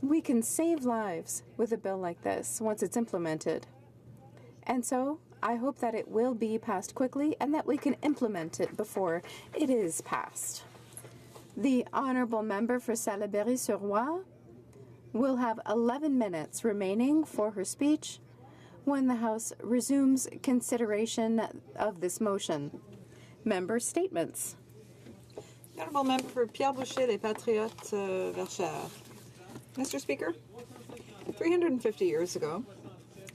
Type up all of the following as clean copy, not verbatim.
We can save lives with a bill like this once it's implemented. And so I hope that it will be passed quickly and that we can implement it before it is passed. The Honourable Member for Salaberry-sur-Roi will have 11 minutes remaining for her speech when the House resumes consideration of this motion. Member statements. The Honourable Member for Pierre Boucher, Les Patriotes, Verchères. Mr. Speaker, 350 years ago,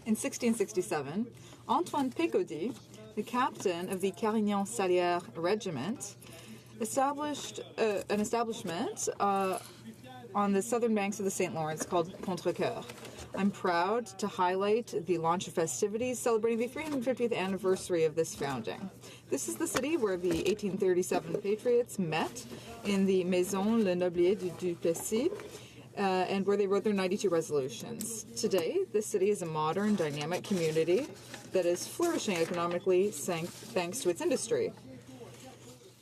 in 1667, Antoine Pécaudy, the captain of the Carignan-Salière Regiment, established an establishment on the southern banks of the St. Lawrence called Contrecoeur. I'm proud to highlight the launch of festivities celebrating the 350th anniversary of this founding. This is the city where the 1837 Patriots met in the Maison Le Noblier du Duplessis, and where they wrote their 92 resolutions. Today, this city is a modern, dynamic community that is flourishing economically thanks to its industry.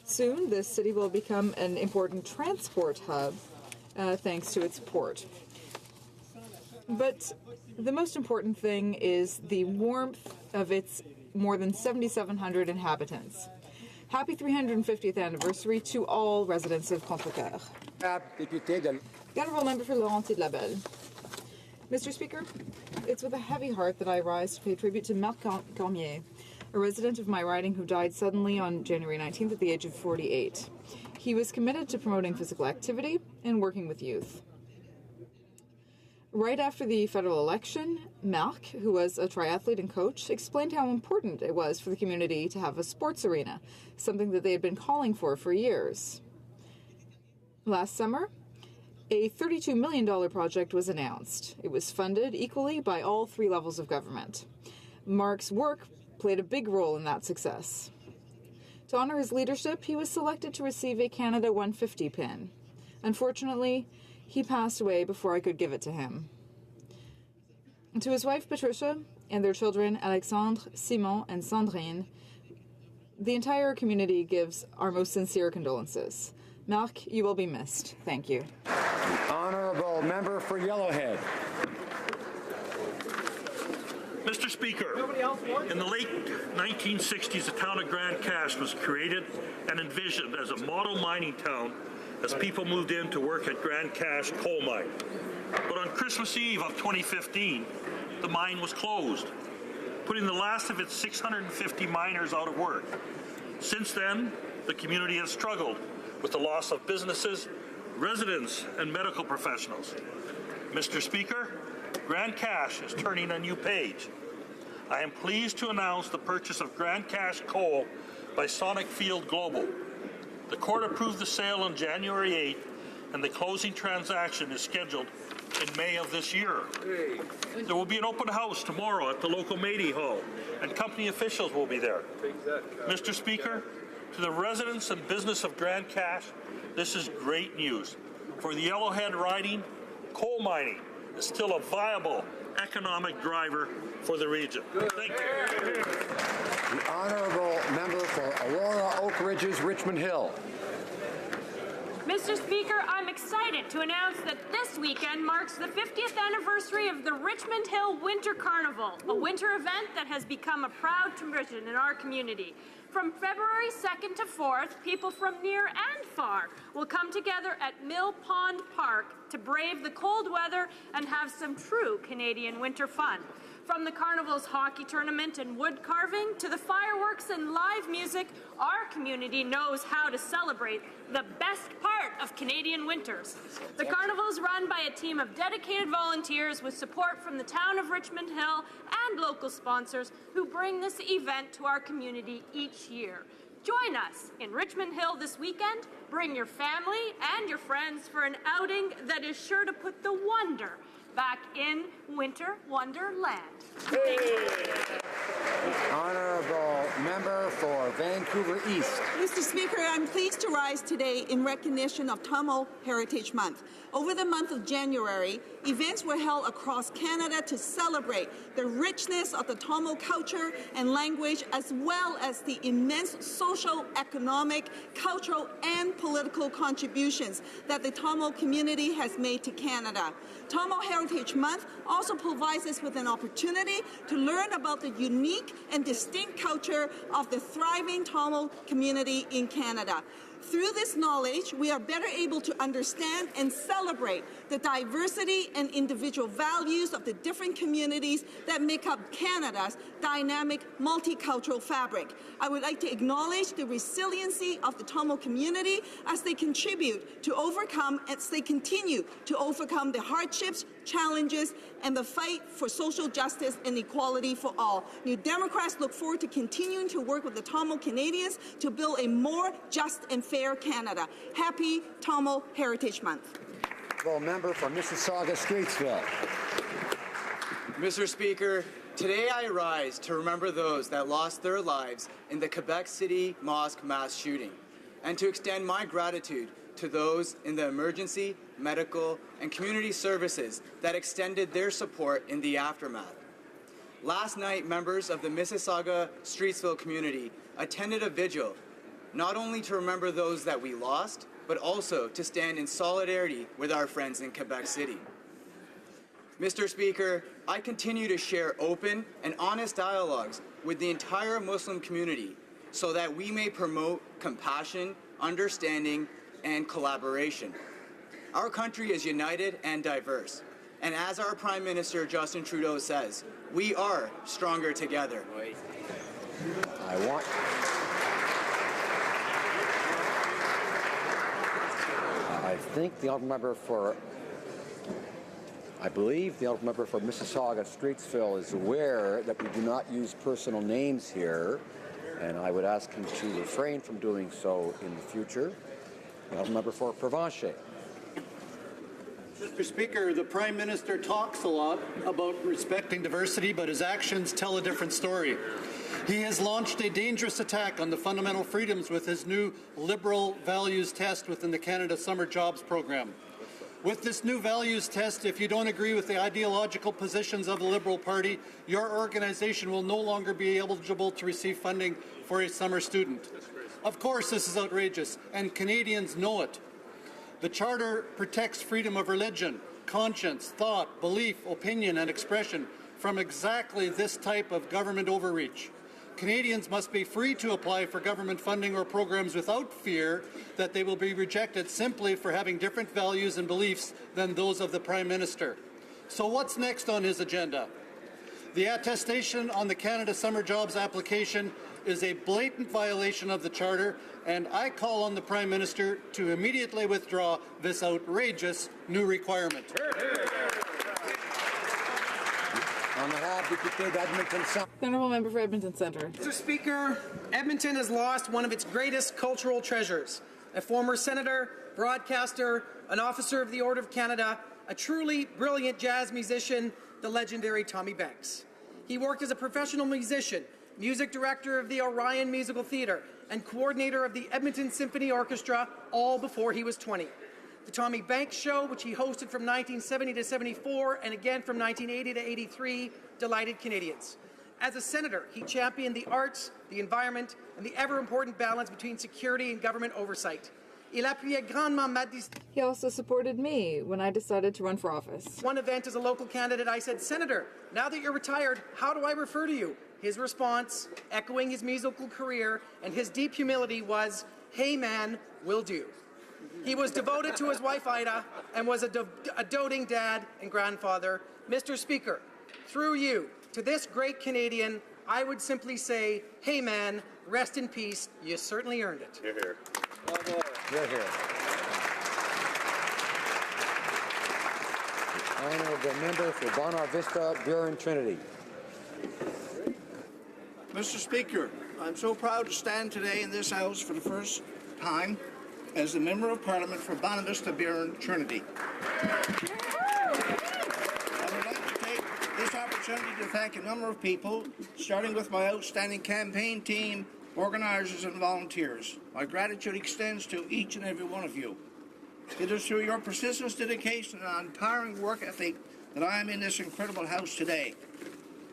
Soon, this city will become an important transport hub thanks to its port. But the most important thing is the warmth of its more than 7,700 inhabitants. Happy 350th anniversary to all residents of Contrecoeur. The Honourable Member for Laurentides-Labelle. Mr. Speaker, it's with a heavy heart that I rise to pay tribute to Marc Cormier, a resident of my riding who died suddenly on January 19th at the age of 48. He was committed to promoting physical activity and working with youth. Right after the federal election, Marc, who was a triathlete and coach, explained how important it was for the community to have a sports arena, something that they had been calling for years. Last summer, a $32 million project was announced. It was funded equally by all three levels of government. Marc's work played a big role in that success. To honor his leadership, he was selected to receive a Canada 150 pin. Unfortunately, he passed away before I could give it to him. And to his wife Patricia and their children Alexandre, Simon, and Sandrine, the entire community gives our most sincere condolences. Marc, you will be missed. Thank you. The Honourable Member for Yellowhead. Mr. Speaker, in the late 1960s, the town of Grande Cache was created and envisioned as a model mining town as people moved in to work at Grande Cache coal mine. But on Christmas Eve of 2015, the mine was closed, putting the last of its 650 miners out of work. Since then, the community has struggled with the loss of businesses, residents, and medical professionals. Mr. Speaker, Grande Cache is turning a new page. I am pleased to announce the purchase of Grande Cache coal by Sonic Field Global. The court approved the sale on January 8th, and the closing transaction is scheduled in May of this year. There will be an open house tomorrow at the local Métis Hall, and company officials will be there. Mr. Speaker, to the residents and business of Grande Cache, this is great news. For the Yellowhead riding, coal mining is still a viable economic driver for the region. Thank you. The Honourable Member for Aurora Oak Ridges, Richmond Hill. Mr. Speaker, I'm excited to announce that this weekend marks the 50th anniversary of the Richmond Hill Winter Carnival, a winter event that has become a proud tradition in our community. From February 2nd to 4th, people from near and far will come together at Mill Pond Park to brave the cold weather and have some true Canadian winter fun. From the Carnival's hockey tournament and wood carving to the fireworks and live music, our community knows how to celebrate the best part of Canadian winters. The Carnival is run by a team of dedicated volunteers with support from the town of Richmond Hill and local sponsors who bring this event to our community each year. Join us in Richmond Hill this weekend. Bring your family and your friends for an outing that is sure to put the wonder back in Winter Wonderland. Thank you. The honourable member for Vancouver East. Mr. Speaker, I'm pleased to rise today in recognition of Tamil Heritage Month. Over the month of January, events were held across Canada to celebrate the richness of the Tamil culture and language, as well as the immense social, economic, cultural, and political contributions that the Tamil community has made to Canada. Tamil Heritage Month also provides us with an opportunity to learn about the unique and distinct culture of the thriving Tamil community in Canada. Through this knowledge, we are better able to understand and celebrate the diversity and individual values of the different communities that make up Canada's dynamic multicultural fabric. I would like to acknowledge the resiliency of the Tamil community as they continue to overcome the hardships, challenges, and the fight for social justice and equality for all. New Democrats look forward to continuing to work with the Tamil Canadians to build a more just and fair Canada. Happy Tamil Heritage Month. The member for Mississauga-Streetsville. Mr. Speaker, today I rise to remember those that lost their lives in the Quebec City Mosque mass shooting, and to extend my gratitude to those in the emergency, medical, and community services that extended their support in the aftermath. Last night, members of the Mississauga-Streetsville community attended a vigil, not only to remember those that we lost, but also to stand in solidarity with our friends in Quebec City. Mr. Speaker, I continue to share open and honest dialogues with the entire Muslim community so that we may promote compassion, understanding, and collaboration. Our country is united and diverse, and as our Prime Minister Justin Trudeau says, we are stronger together. I believe the honourable member for Mississauga-Streetsville is aware that we do not use personal names here, and I would ask him to refrain from doing so in the future. The honourable member for Provencher. Mr. Speaker, the Prime Minister talks a lot about respecting diversity, but his actions tell a different story. He has launched a dangerous attack on the fundamental freedoms with his new liberal values test within the Canada Summer Jobs Program. With this new values test, if you don't agree with the ideological positions of the Liberal Party, your organization will no longer be eligible to receive funding for a summer student. Of course, this is outrageous, and Canadians know it. The Charter protects freedom of religion, conscience, thought, belief, opinion, and expression from exactly this type of government overreach. Canadians must be free to apply for government funding or programs without fear that they will be rejected simply for having different values and beliefs than those of the Prime Minister. So what's next on his agenda? The attestation on the Canada Summer Jobs application is a blatant violation of the Charter, and I call on the Prime Minister to immediately withdraw this outrageous new requirement. The honourable member for Edmonton Centre. Mr. Speaker, Edmonton has lost one of its greatest cultural treasures, a former senator, broadcaster, an officer of the Order of Canada, a truly brilliant jazz musician, the legendary Tommy Banks. He worked as a professional musician, music director of the Orion Musical Theatre, and coordinator of the Edmonton Symphony Orchestra, all before he was 20. The Tommy Banks Show, which he hosted from 1970 to 74 and again from 1980 to 83, delighted Canadians. As a senator, he championed the arts, the environment, and the ever-important balance between security and government oversight. Il appuyait grandement ma He also supported me when I decided to run for office. One event as a local candidate, I said, "Senator, now that you're retired, how do I refer to you?" His response, echoing his musical career and his deep humility, was, "Hey man, will do." He was devoted to his wife Ida and was a doting dad and grandfather. Mr. Speaker, through you, to this great Canadian, I would simply say, hey man, rest in peace, you certainly earned it. You're here. You're here. The honourable member for Bonheur Vista, Burin Trinity. Mr. Speaker, I'm so proud to stand today in this House for the first time as the Member of Parliament for Bonheur Vista, Burin Trinity. I would like to take this opportunity opportunity to thank a number of people, starting with my outstanding campaign team, organisers and volunteers. My gratitude extends to each and every one of you. It is through your persistence, dedication and empowering work ethic that I am in this incredible house today.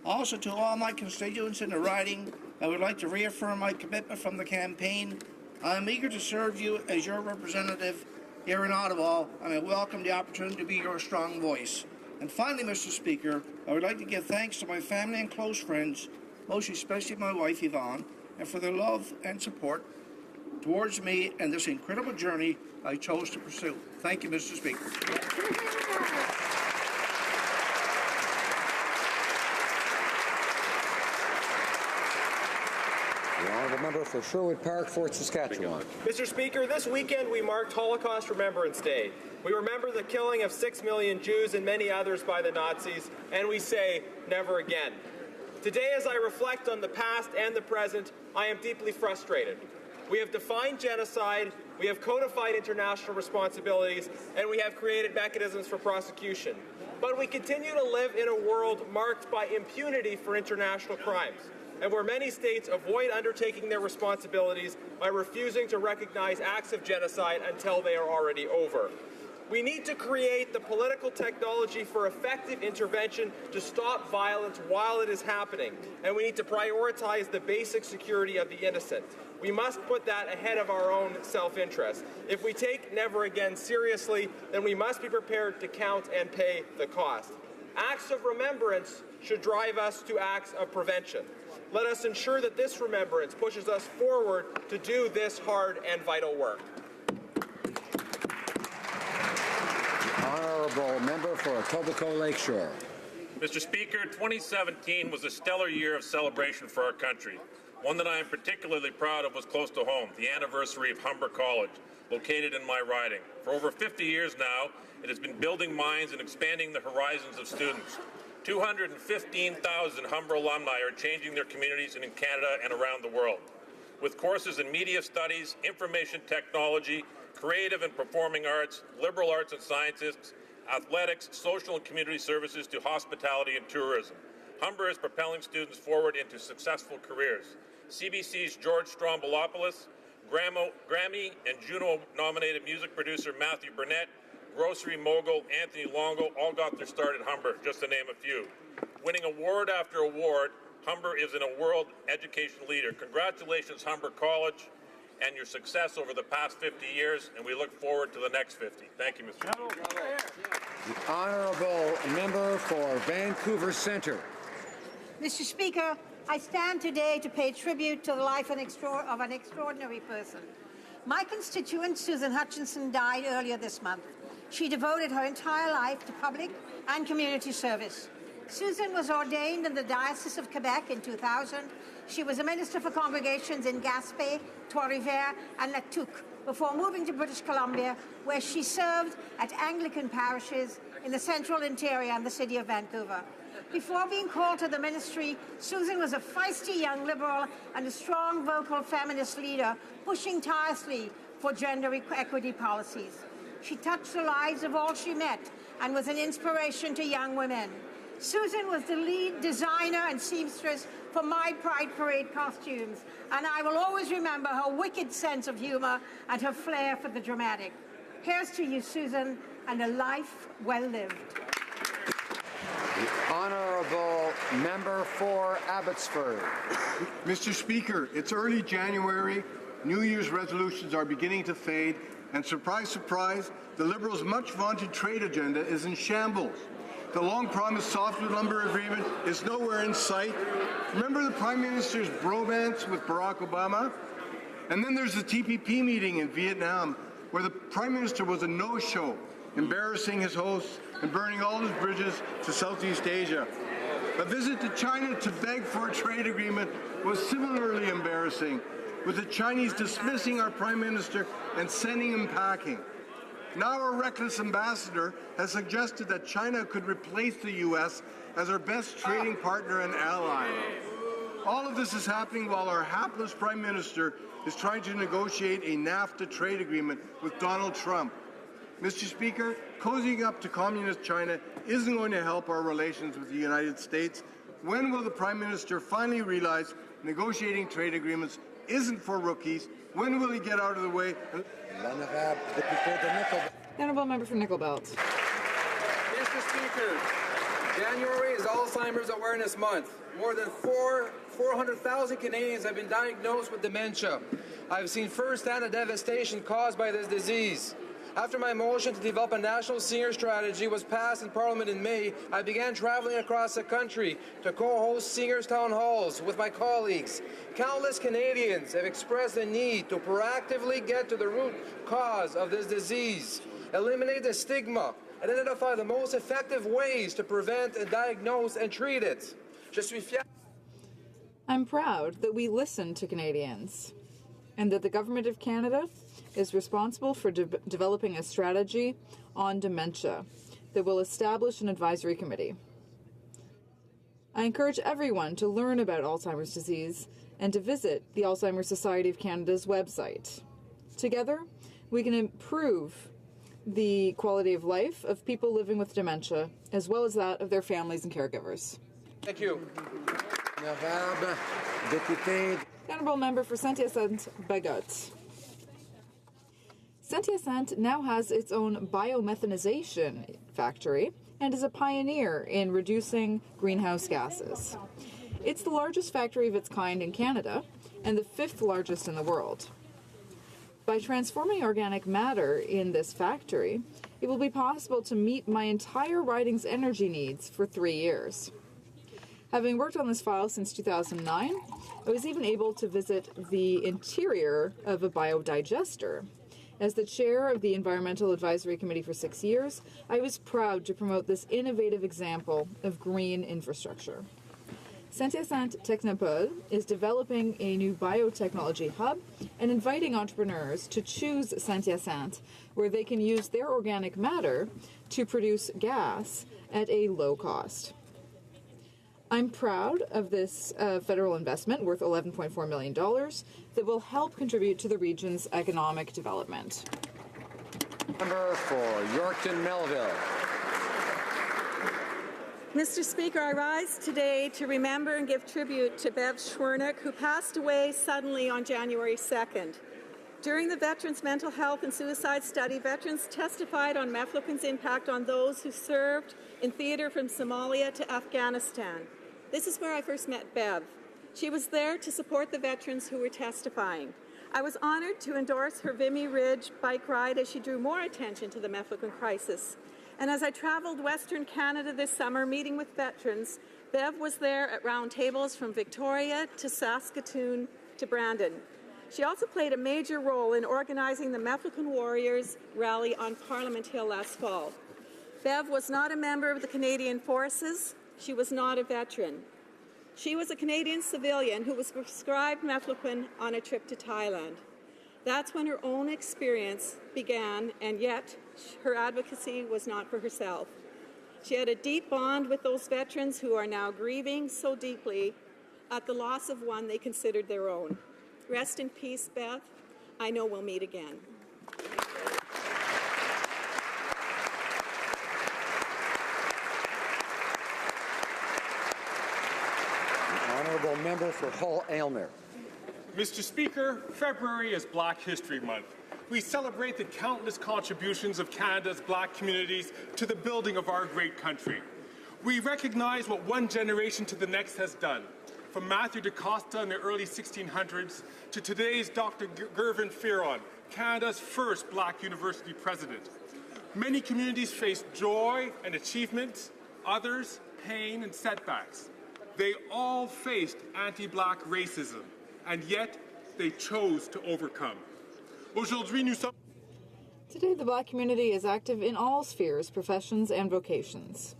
Also, to all my constituents in the riding, I would like to reaffirm my commitment from the campaign. I am eager to serve you as your representative here in Ottawa, and I welcome the opportunity to be your strong voice. And finally, Mr. Speaker, I would like to give thanks to my family and close friends, most especially my wife Yvonne, and for their love and support towards me and this incredible journey I chose to pursue. Thank you, Mr. Speaker. The honourable member for Sherwood Park, Fort Saskatchewan. Mr. Speaker, this weekend we marked Holocaust Remembrance Day. We remember the killing of 6 million Jews and many others by the Nazis, and we say, never again. Today, as I reflect on the past and the present, I am deeply frustrated. We have defined genocide, we have codified international responsibilities, and we have created mechanisms for prosecution. But we continue to live in a world marked by impunity for international crimes, and where many states avoid undertaking their responsibilities by refusing to recognize acts of genocide until they are already over. We need to create the political technology for effective intervention to stop violence while it is happening, and we need to prioritize the basic security of the innocent. We must put that ahead of our own self-interest. If we take never again seriously, then we must be prepared to count and pay the cost. Acts of remembrance should drive us to acts of prevention. Let us ensure that this remembrance pushes us forward to do this hard and vital work. Honourable member for Etobicoke Lakeshore. Mr. Speaker, 2017 was a stellar year of celebration for our country. One that I am particularly proud of was close to home, the anniversary of Humber College, located in my riding. For over 50 years now, it has been building minds and expanding the horizons of students. 215,000 Humber alumni are changing their communities in Canada and around the world. With courses in media studies, information technology, creative and performing arts, liberal arts and sciences, athletics, social and community services to hospitality and tourism, Humber is propelling students forward into successful careers. CBC's George Strombolopoulos, Grammy and Juno-nominated music producer Matthew Burnett, grocery mogul Anthony Longo all got their start at Humber, just to name a few. Winning award after award, Humber is a world education leader. Congratulations, Humber College, and your success over the past 50 years, and we look forward to the next 50. Thank you, Mr. Speaker. The honourable member for Vancouver Centre. Mr. Speaker, I stand today to pay tribute to the life of an extraordinary person. My constituent, Susan Hutchinson, died earlier this month. She devoted her entire life to public and community service. Susan was ordained in the Diocese of Quebec in 2000. She was a minister for congregations in Gaspé, Trois-Rivières, and La Tuque before moving to British Columbia, where she served at Anglican parishes in the central interior and the city of Vancouver. Before being called to the ministry, Susan was a feisty young liberal and a strong vocal feminist leader, pushing tirelessly for gender equity policies. She touched the lives of all she met and was an inspiration to young women. Susan was the lead designer and seamstress for my Pride Parade costumes, and I will always remember her wicked sense of humor and her flair for the dramatic. Here's to you, Susan, and a life well lived. The honourable member for Abbotsford. Mr. Speaker, it's early January. New Year's resolutions are beginning to fade, and surprise, surprise, the Liberals' much-vaunted trade agenda is in shambles. The long-promised softwood lumber agreement is nowhere in sight. Remember the Prime Minister's bromance with Barack Obama? And then there's the TPP meeting in Vietnam, where the Prime Minister was a no-show, embarrassing his hosts and burning all his bridges to Southeast Asia. A visit to China to beg for a trade agreement was similarly embarrassing, with the Chinese dismissing our Prime Minister and sending him packing. Now our reckless ambassador has suggested that China could replace the U.S. as our best trading partner and ally. All of this is happening while our hapless Prime Minister is trying to negotiate a NAFTA trade agreement with Donald Trump. Mr. Speaker, Cozying up to communist China isn't going to help our relations with the United States. When will the Prime Minister finally realize negotiating trade agreements isn't for rookies? When will he get out of the way? Honourable member for Nickel Belt. Mr. Speaker, January is Alzheimer's Awareness Month. More than 400,000 Canadians have been diagnosed with dementia. I've seen firsthand the devastation caused by this disease. After my motion to develop a national senior strategy was passed in Parliament in May, I began traveling across the country to co-host seniors' town halls with my colleagues. Countless Canadians have expressed the need to proactively get to the root cause of this disease, eliminate the stigma, and identify the most effective ways to prevent and diagnose and treat it. I'm proud that we listen to Canadians and that the Government of Canada is responsible for developing a strategy on dementia that will establish an advisory committee. I encourage everyone to learn about Alzheimer's disease and to visit the Alzheimer's Society of Canada's website. Together, we can improve the quality of life of people living with dementia, as well as that of their families and caregivers. Thank you. Honourable member for Saint-Hyacinthe-Bagotte. Saint-Hyacinthe now has its own biomethanization factory and is a pioneer in reducing greenhouse gases. It's the largest factory of its kind in Canada and the 5th largest in the world. By transforming organic matter in this factory, it will be possible to meet my entire riding's energy needs for 3 years. Having worked on this file since 2009, I was even able to visit the interior of a biodigester. As the chair of the Environmental Advisory Committee for 6 years, I was proud to promote this innovative example of green infrastructure. Saint-Hyacinthe Technopole is developing a new biotechnology hub and inviting entrepreneurs to choose Saint-Hyacinthe, where they can use their organic matter to produce gas at a low cost. I'm proud of this federal investment worth $11.4 million that will help contribute to the region's economic development. Member for Yorkton Melville. Mr. Speaker, I rise today to remember and give tribute to Bev Schwernick, who passed away suddenly on January 2nd. During the Veterans Mental Health and Suicide Study, veterans testified on mefloquin's impact on those who served in theater from Somalia to Afghanistan. This is where I first met Bev. She was there to support the veterans who were testifying. I was honored to endorse her Vimy Ridge bike ride as she drew more attention to the mefloquin crisis. And as I traveled Western Canada this summer meeting with veterans, Bev was there at round tables from Victoria to Saskatoon to Brandon. She also played a major role in organizing the Mefloquin Warriors rally on Parliament Hill last fall. Bev was not a member of the Canadian Forces. She was not a veteran. She was a Canadian civilian who was prescribed mefloquin on a trip to Thailand. That's when her own experience began, and yet her advocacy was not for herself. She had a deep bond with those veterans who are now grieving so deeply at the loss of one they considered their own. Rest in peace, Beth. I know we'll meet again. Honourable member for Hull Aylmer. Mr. Speaker, February is Black History Month. We celebrate the countless contributions of Canada's Black communities to the building of our great country. We recognize what one generation to the next has done, from Matthew da Costa in the early 1600s to today's Dr. Gervin Fearon, Canada's first Black university president. Many communities faced joy and achievement, others pain and setbacks. They all faced anti-Black racism, and yet they chose to overcome. Today, the Black community is active in all spheres, professions, and vocations.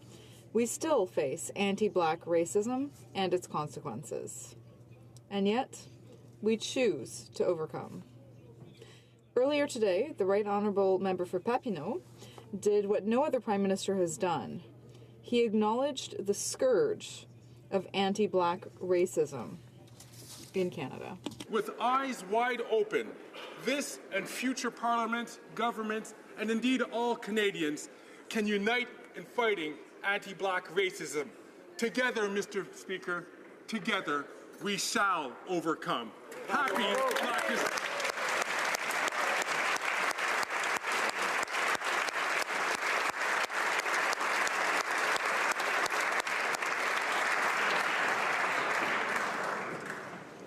We still face anti-Black racism and its consequences. And yet, we choose to overcome. Earlier today, the Right Honourable Member for Papineau did what no other Prime Minister has done. He acknowledged the scourge of anti-Black racism in Canada. With eyes wide open, this and future parliaments, governments, and indeed all Canadians can unite in fighting anti-black racism. Together, Mr. Speaker, together we shall overcome. Happy Black History.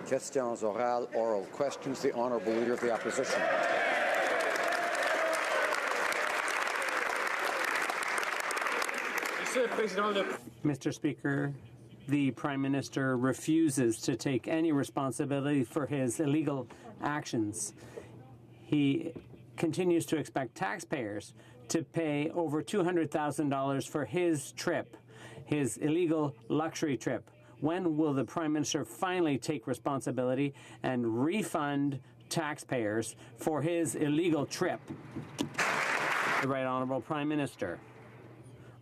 Questions orales, oral questions. The Honourable Leader of the Opposition. Mr. Speaker, the Prime Minister refuses to take any responsibility for his illegal actions. He continues to expect taxpayers to pay over $200,000 for his trip, his illegal luxury trip. When will the Prime Minister finally take responsibility and refund taxpayers for his illegal trip? The Right Honourable Prime Minister.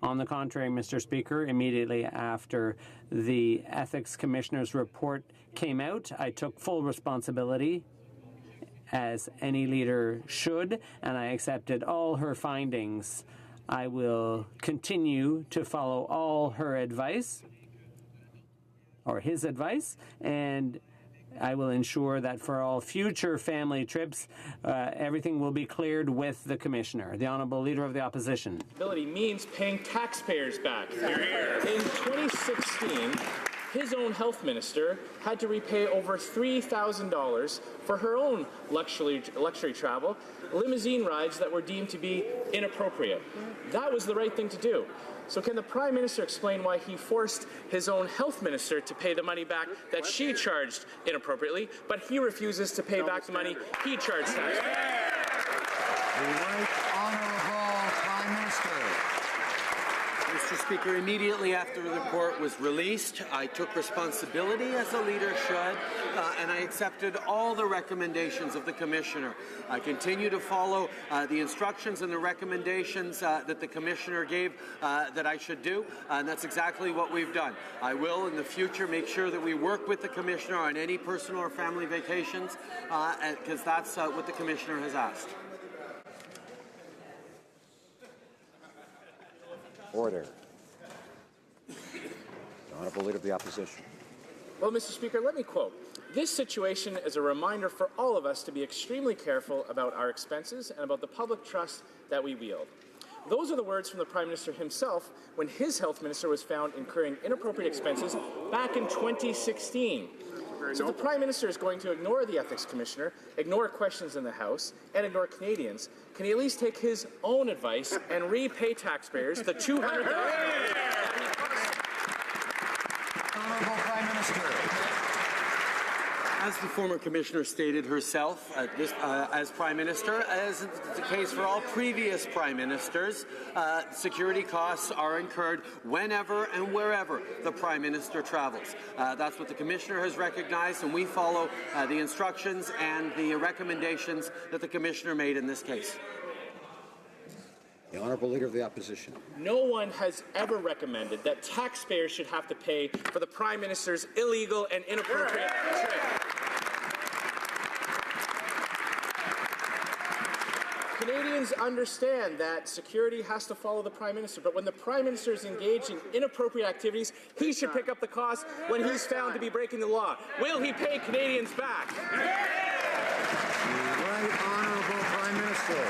On the contrary, Mr. Speaker, immediately after the Ethics Commissioner's report came out, I took full responsibility, as any leader should, and I accepted all her findings. I will continue to follow all her advice, or his advice, and I will ensure that for all future family trips, everything will be cleared with the Commissioner. The Honourable Leader of the Opposition. Means paying taxpayers back. In 2016, his own health minister had to repay over $3,000 for her own luxury travel, limousine rides that were deemed to be inappropriate. That was the right thing to do. So can the Prime Minister explain why he forced his own health minister to pay the money back that she charged inappropriately, but he refuses to pay back the money he charged taxpayers? The Right Honourable Prime Minister. Mr. Speaker, immediately after the report was released, I took responsibility, as a leader should, and I accepted all the recommendations of the Commissioner. I continue to follow the instructions and the recommendations that the Commissioner gave that I should do, and that's exactly what we've done. I will, in the future, make sure that we work with the Commissioner on any personal or family vacations, because that's what the Commissioner has asked. Order. The Honourable Leader of the Opposition. Well, Mr. Speaker, let me quote. This situation is a reminder for all of us to be extremely careful about our expenses and about the public trust that we wield. Those are the words from the Prime Minister himself when his health minister was found incurring inappropriate expenses back in 2016. So the Prime Minister is going to ignore the Ethics Commissioner, ignore questions in the House, and ignore Canadians. Can he at least take his own advice and repay taxpayers the $200,000? Honourable Prime Minister. As the former Commissioner stated herself, as Prime Minister, as is the case for all previous Prime Ministers, security costs are incurred whenever and wherever the Prime Minister travels. That's what the Commissioner has recognized, and we follow the instructions and the recommendations that the Commissioner made in this case. The Honourable Leader of the Opposition. No one has ever recommended that taxpayers should have to pay for the Prime Minister's illegal and inappropriate trip. Canadians understand that security has to follow the Prime Minister, but when the Prime Minister is engaged in inappropriate activities, he should pick up the cost when he's found to be breaking the law. Will he pay Canadians back? The Right Honourable Prime Minister.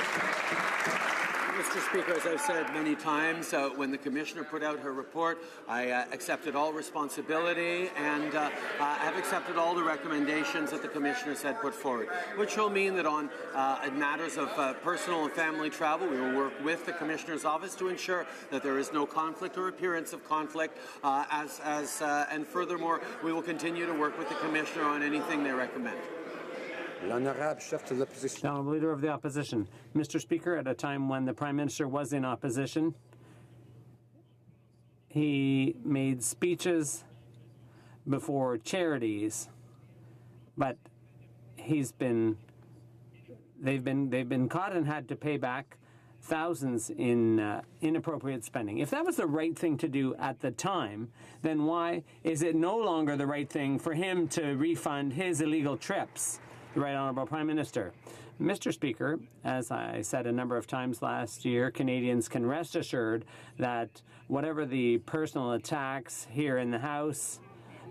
Mr. Speaker, as I've said many times, when the Commissioner put out her report, I accepted all responsibility and have accepted all the recommendations that the Commissioner said put forward, which will mean that on matters of personal and family travel, we will work with the Commissioner's office to ensure that there is no conflict or appearance of conflict, and furthermore, we will continue to work with the Commissioner on anything they recommend. L'Honorable Chef de l'Opposition. The Honourable Leader of the Opposition. Mr. Speaker, at a time when the Prime Minister was in opposition, he made speeches before charities, but they've been caught and had to pay back thousands in inappropriate spending. If that was the right thing to do at the time, then why is it no longer the right thing for him to refund his illegal trips? The Right Honourable Prime Minister. Mr. Speaker, as I said a number of times last year, Canadians can rest assured that whatever the personal attacks here in the House,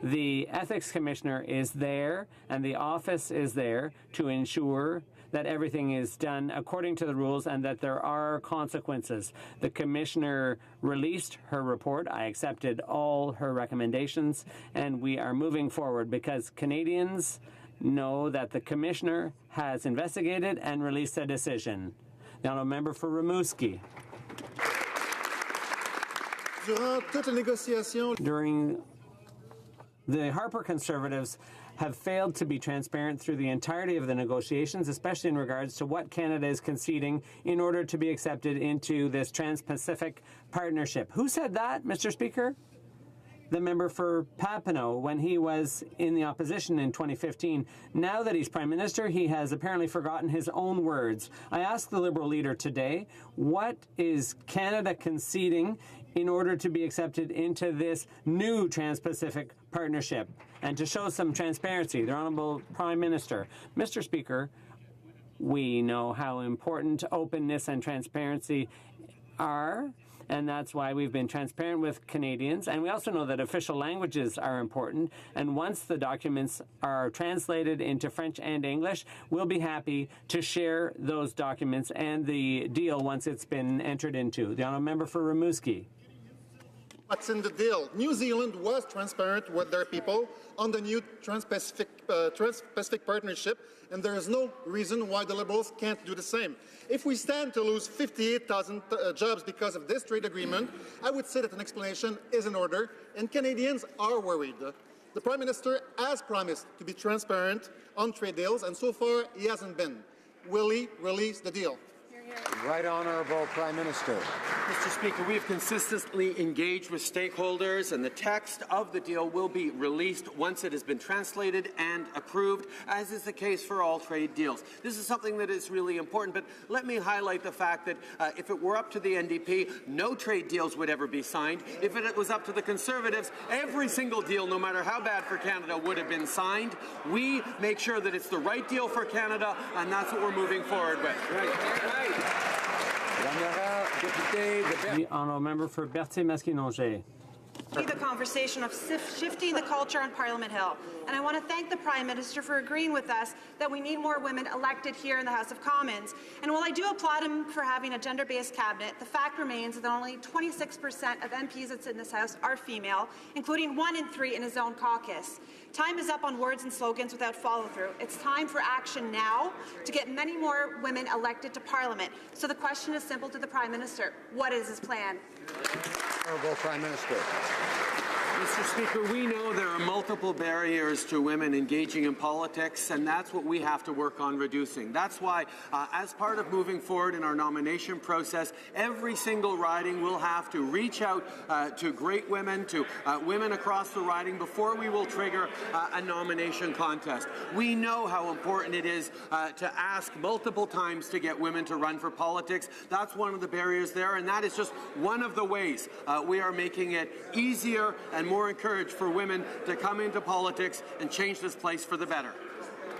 the Ethics Commissioner is there and the office is there to ensure that everything is done according to the rules and that there are consequences. The Commissioner released her report. I accepted all her recommendations, and we are moving forward because Canadians know that the Commissioner has investigated and released a decision. The Honourable Member for Rimouski. During the Harper Conservatives have failed to be transparent through the entirety of the negotiations, especially in regards to what Canada is conceding in order to be accepted into this Trans-Pacific Partnership. Who said that, Mr. Speaker? The member for Papineau when he was in the opposition in 2015. Now that he's Prime Minister, he has apparently forgotten his own words. I asked the Liberal leader today, what is Canada conceding in order to be accepted into this new Trans-Pacific Partnership and to show some transparency? The Honourable Prime Minister. Mr. Speaker, we know how important openness and transparency are, and that's why we've been transparent with Canadians. And we also know that official languages are important. And once the documents are translated into French and English, we'll be happy to share those documents and the deal once it's been entered into. The Honourable Member for Rimouski. What's in the deal? New Zealand was transparent with their people on the new Trans-Pacific Partnership, and there is no reason why the Liberals can't do the same. If we stand to lose 58,000 jobs because of this trade agreement, I would say that an explanation is in order, and Canadians are worried. The Prime Minister has promised to be transparent on trade deals, and so far he hasn't been. Will he release the deal? Right Honourable Prime Minister. Mr. Speaker, we have consistently engaged with stakeholders, and the text of the deal will be released once it has been translated and approved, as is the case for all trade deals. This is something that is really important, but let me highlight the fact that if it were up to the NDP, no trade deals would ever be signed. If it was up to the Conservatives, every single deal, no matter how bad for Canada, would have been signed. We make sure that it's the right deal for Canada, and that's what we're moving forward with. Right. The Honourable Member for Berthier-Masquinongé. The conversation of shifting the culture on Parliament Hill. And I want to thank the Prime Minister for agreeing with us that we need more women elected here in the House of Commons. And while I do applaud him for having a gender-based cabinet, the fact remains that only 26% of MPs that sit in this House are female, including 1 in 3 in his own caucus. Time is up on words and slogans without follow-through. It's time for action now to get many more women elected to Parliament. So the question is simple to the Prime Minister. What is his plan? Honourable Prime Minister. Mr. Speaker, we know there are multiple barriers to women engaging in politics, and that's what we have to work on reducing. That's why, as part of moving forward in our nomination process, every single riding will have to reach out to great women, to women across the riding, before we will trigger a nomination contest. We know how important it is to ask multiple times to get women to run for politics. That's one of the barriers there, and that is just one of the ways we are making it easier and more encouraged for women to come into politics and change this place for the better.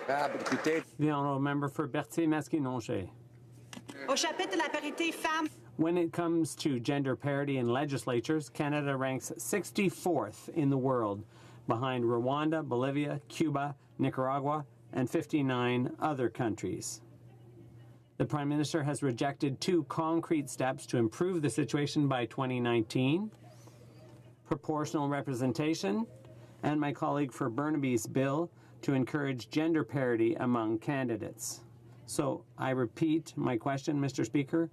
The Honourable Member for Berthier-Masquinongé. When it comes to gender parity in legislatures, Canada ranks 64th in the world, behind Rwanda, Bolivia, Cuba, Nicaragua, and 59 other countries. The Prime Minister has rejected 2 concrete steps to improve the situation by 2019. Proportional representation, and my colleague for Burnaby's bill to encourage gender parity among candidates. So I repeat my question, Mr. Speaker.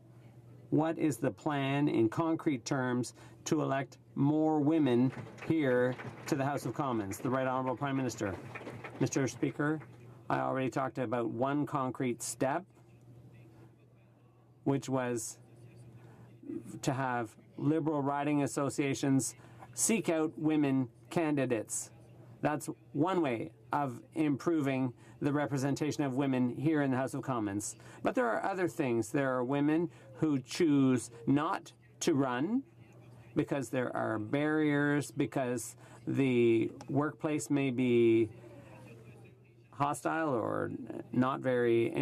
What is the plan in concrete terms to elect more women here to the House of Commons? The Right Honourable Prime Minister. Mr. Speaker, I already talked about one concrete step, which was to have Liberal riding associations seek out women candidates. That's one way of improving the representation of women here in the House of Commons. But there are other things. There are women who choose not to run because there are barriers, because the workplace may be hostile or not very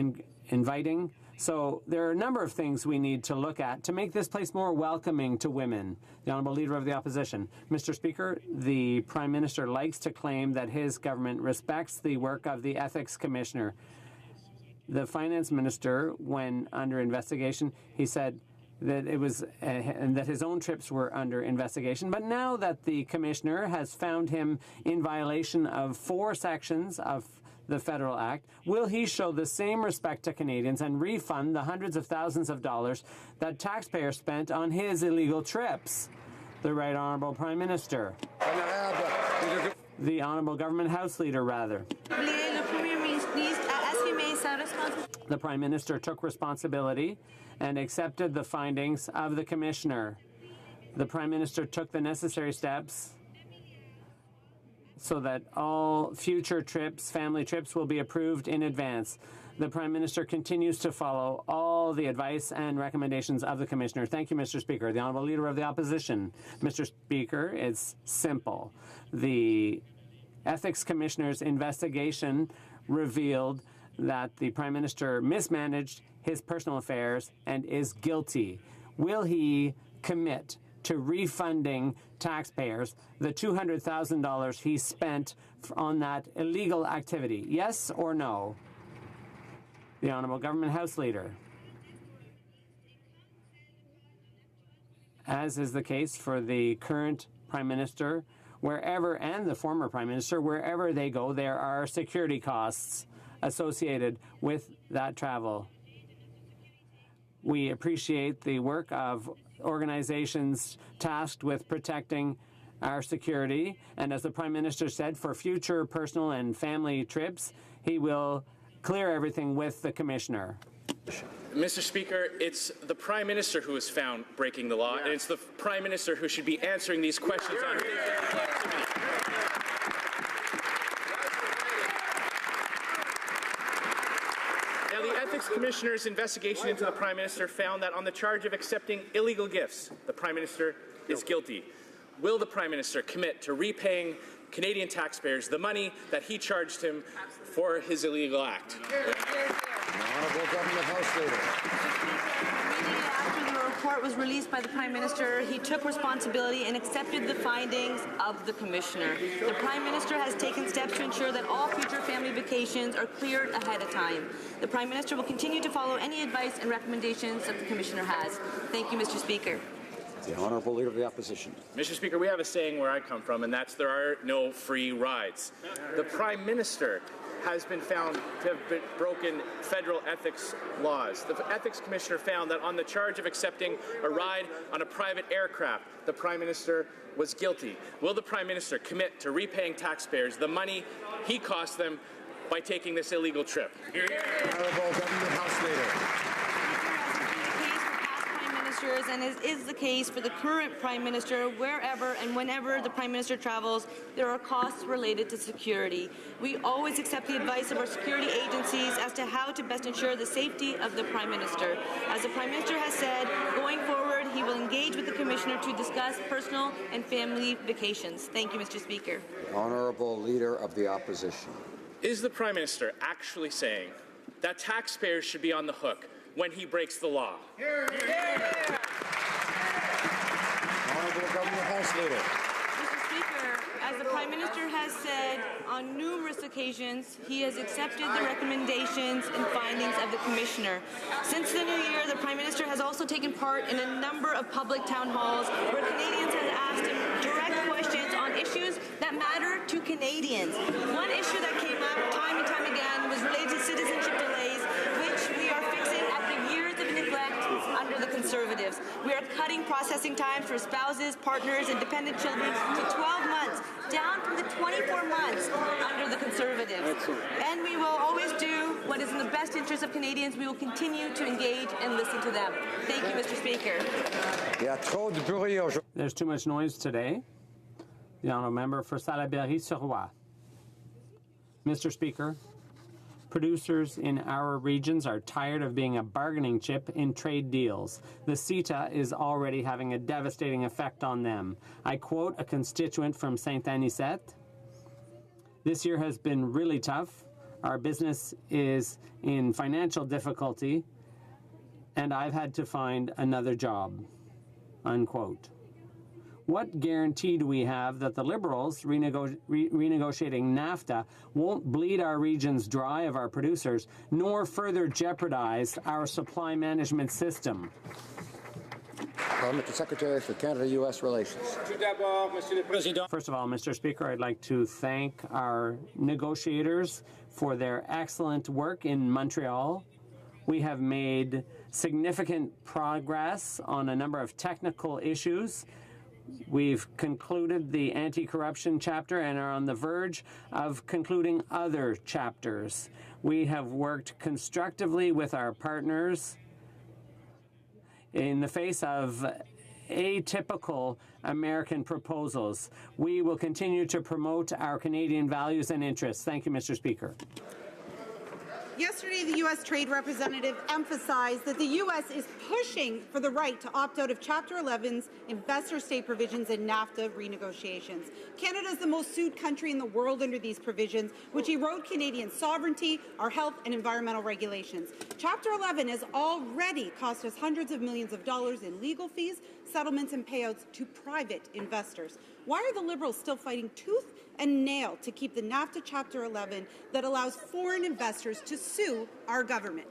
inviting. So there are a number of things we need to look at to make this place more welcoming to women. The Honourable Leader of the Opposition. Mr. Speaker, the Prime Minister likes to claim that his government respects the work of the Ethics Commissioner. The Finance Minister, when under investigation, he said that it was and that his own trips were under investigation. But now that the Commissioner has found him in violation of 4 sections of the Federal Act, will he show the same respect to Canadians and refund the hundreds of thousands of dollars that taxpayers spent on his illegal trips? The Right Honourable Prime Minister. The Honourable Government House Leader, rather. The Prime Minister took responsibility and accepted the findings of the Commissioner. The Prime Minister took the necessary steps so that all future trips, family trips, will be approved in advance. The Prime Minister continues to follow all the advice and recommendations of the Commissioner. Thank you, Mr. Speaker. The Honourable Leader of the Opposition. Mr. Speaker, it's simple. The Ethics Commissioner's investigation revealed that the Prime Minister mismanaged his personal affairs and is guilty. Will he commit to refunding taxpayers the $200,000 he spent on that illegal activity? Yes or no? The Honourable Government House Leader. As is the case for the current Prime Minister, wherever, and the former Prime Minister, wherever they go, there are security costs associated with that travel. We appreciate the work of organizations tasked with protecting our security, and as the Prime Minister said, for future personal and family trips, he will clear everything with the Commissioner. Mr. Speaker, it's the Prime Minister who is found breaking the law, and it's the Prime Minister who should be answering these questions on Now, the Ethics Commissioner's investigation into the Prime Minister found that on the charge of accepting illegal gifts, the Prime Minister is guilty. Will the Prime Minister commit to repaying Canadian taxpayers the money that he charged him for his illegal act? Honourable Government House Leader. Immediately after the report was released by the Prime Minister, he took responsibility and accepted the findings of the Commissioner. The Prime Minister has taken steps to ensure that all future family vacations are cleared ahead of time. The Prime Minister will continue to follow any advice and recommendations that the Commissioner has. Thank you, Mr. Speaker. The Honourable Leader of the Opposition. Mr. Speaker, we have a saying where I come from, and that's there are no free rides. The Prime Minister has been found to have broken federal ethics laws. The Ethics Commissioner found that on the charge of accepting a ride on a private aircraft, the Prime Minister was guilty. Will the Prime Minister commit to repaying taxpayers the money he cost them by taking this illegal trip? Honourable Government House Leader. And as is the case for the current Prime Minister, wherever and whenever the Prime Minister travels, there are costs related to security. We always accept the advice of our security agencies as to how to best ensure the safety of the Prime Minister. As the Prime Minister has said, going forward, he will engage with the Commissioner to discuss personal and family vacations. Thank you, Mr. Speaker. Honourable Leader of the Opposition. Is the Prime Minister actually saying that taxpayers should be on the hook when he breaks the law? Honourable Government House Leader. Mr. Speaker, as the Prime Minister has said on numerous occasions, he has accepted the recommendations and findings of the Commissioner. Since the new year, the Prime Minister has also taken part in a number of public town halls where Canadians have asked him direct questions on issues that matter to Canadians. One issue that came up time and time again was related to citizenship delays, which we are fixing after years of neglect under the Conservatives. We are cutting processing times for spouses, partners, and dependent children to 12 months, down from the 24 months under the Conservatives. Excellent. And we will always do what is in the best interest of Canadians. We will continue to engage and listen to them. Thank you, Mr. Speaker. There's too much noise today. The Honourable Member for Salaberry-sur-Roi. Mr. Speaker, producers in our regions are tired of being a bargaining chip in trade deals. The CETA is already having a devastating effect on them. I quote a constituent from Saint-Anisette. This year has been really tough. Our business is in financial difficulty, and I've had to find another job, unquote. What guarantee do we have that the Liberals renegotiating NAFTA won't bleed our regions dry of our producers, nor further jeopardize our supply management system? Mr. Secretary for Canada-U.S. Relations. First of all, Mr. Speaker, I'd like to thank our negotiators for their excellent work in Montreal. We have made significant progress on a number of technical issues. We've concluded the anti-corruption chapter and are on the verge of concluding other chapters. We have worked constructively with our partners in the face of atypical American proposals. We will continue to promote our Canadian values and interests. Thank you, Mr. Speaker. Yesterday, the U.S. Trade Representative emphasized that the U.S. is pushing for the right to opt out of Chapter 11's investor state provisions in NAFTA renegotiations. Canada is the most sued country in the world under these provisions, which erode Canadian sovereignty, our health and environmental regulations. Chapter 11 has already cost us hundreds of millions of dollars in legal fees, settlements and payouts to private investors. Why are the Liberals still fighting tooth and nail to keep the NAFTA Chapter 11 that allows foreign investors to sue our government?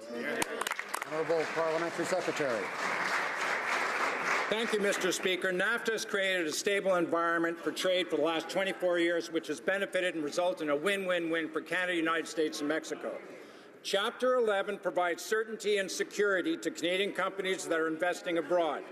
Honourable Parliamentary Secretary. Thank you, Mr. Speaker. NAFTA has created a stable environment for trade for the last 24 years, which has benefited and resulted in a win-win-win for Canada, United States, and Mexico. Chapter 11 provides certainty and security to Canadian companies that are investing abroad.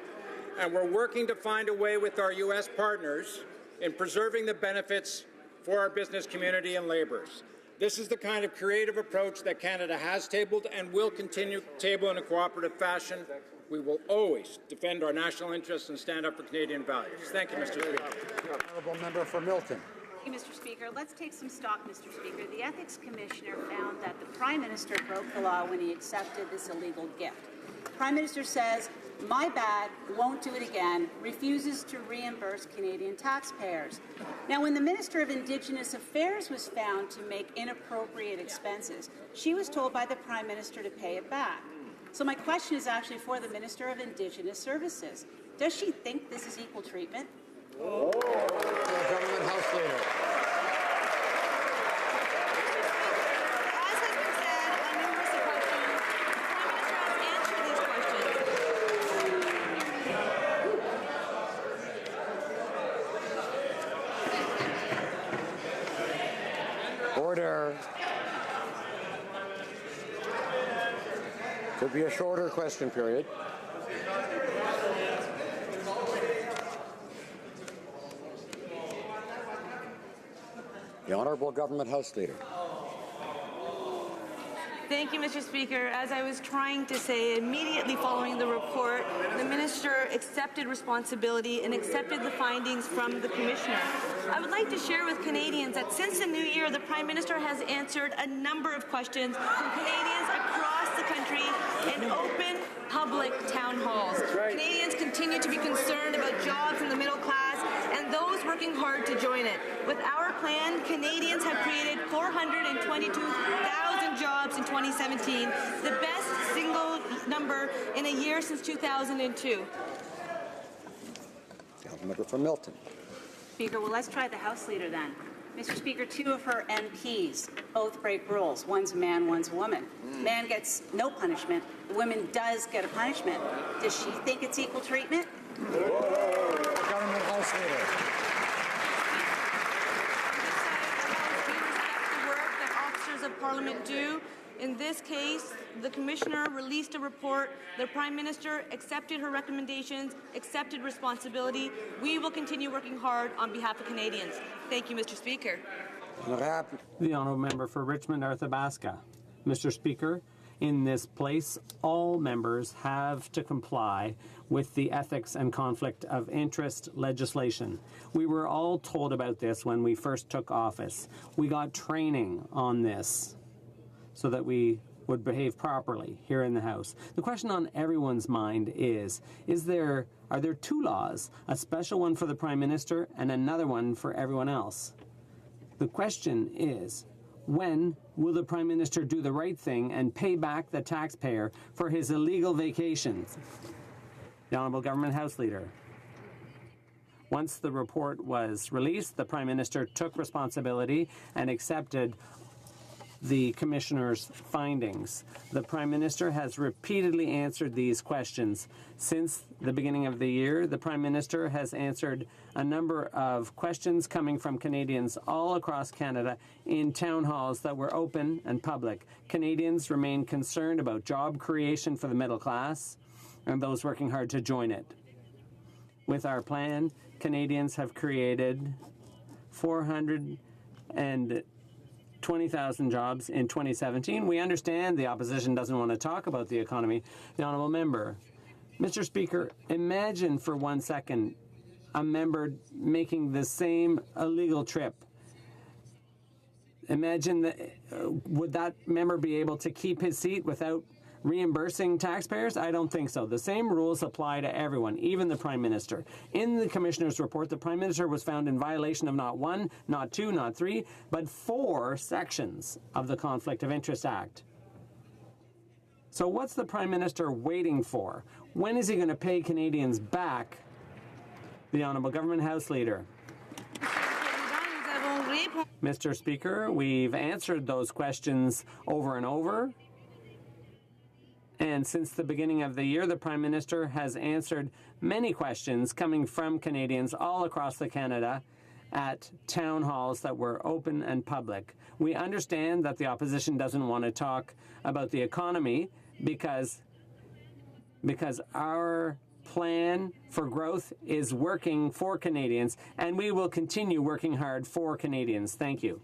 And we're working to find a way with our U.S. partners in preserving the benefits for our business community and laborers. This is the kind of creative approach that Canada has tabled and will continue to table in a cooperative fashion. We will always defend our national interests and stand up for Canadian values. Thank you, Mr. Speaker. Honourable Member for Milton. Thank you, Mr. Speaker. Let's take some stock, Mr. Speaker. The Ethics Commissioner found that the Prime Minister broke the law when he accepted this illegal gift. The Prime Minister says, "My bad, won't do it again," refuses to reimburse Canadian taxpayers. Now, when the Minister of Indigenous Affairs was found to make inappropriate expenses, she was told by the Prime Minister to pay it back. So my question is actually for the Minister of Indigenous Services. Does she think this is equal treatment? Oh. Government House Leader. Order. Could be a shorter question period. The Honourable Government House Leader. Thank you, Mr. Speaker. As I was trying to say, immediately following the report, the Minister accepted responsibility and accepted the findings from the Commissioner. I would like to share with Canadians that since the new year, the Prime Minister has answered a number of questions from Canadians across the country in open, public town halls. Right. Canadians continue to be concerned about jobs in the middle class and those working hard to join it. With our plan, Canadians have created 422,000 jobs in 2017, the best single number in a year since 2002. Member for Milton. Speaker, well, let's try the House Leader then. Mr. Speaker, 2 of her MPs both break rules. One's a man, one's a woman. Man gets no punishment. The woman does get a punishment. Does she think it's equal treatment? Government House Leader. The work that officers of Parliament do. In this case, the Commissioner released a report. The Prime Minister accepted her recommendations, accepted responsibility. We will continue working hard on behalf of Canadians. Thank you, Mr. Speaker. The Honourable Member for Richmond, Arthabaska. Mr. Speaker, in this place, all members have to comply with the ethics and conflict of interest legislation. We were all told about this when we first took office. We got training on this so that we would behave properly here in the House. The question on everyone's mind are there 2 laws, a special one for the Prime Minister and another one for everyone else? The question is, When will the Prime Minister do the right thing and pay back the taxpayer for his illegal vacations? The Honourable Government House Leader. Once the report was released, the Prime Minister took responsibility and accepted the Commissioner's findings. The Prime Minister has repeatedly answered these questions. Since the beginning of the year, the Prime Minister has answered a number of questions coming from Canadians all across Canada in town halls that were open and public. Canadians remain concerned about job creation for the middle class and those working hard to join it. With our plan, Canadians have created 420,000 jobs in 2017. We understand the opposition doesn't want to talk about the economy. The Honourable Member. Mr. Speaker, imagine for 1 second a member making the same illegal trip. Imagine that, would that member be able to keep his seat without reimbursing taxpayers? I don't think so. The same rules apply to everyone, even the Prime Minister. In the Commissioner's report, the Prime Minister was found in violation of not 1, not 2, not 3, but 4 sections of the Conflict of Interest Act. So what's the Prime Minister waiting for? When is he going to pay Canadians back? The Honourable Government House Leader. Mr. Speaker, we've answered those questions over and over. And since the beginning of the year, the Prime Minister has answered many questions coming from Canadians all across Canada at town halls that were open and public. We understand that the opposition doesn't want to talk about the economy because our plan for growth is working for Canadians, and we will continue working hard for Canadians. Thank you.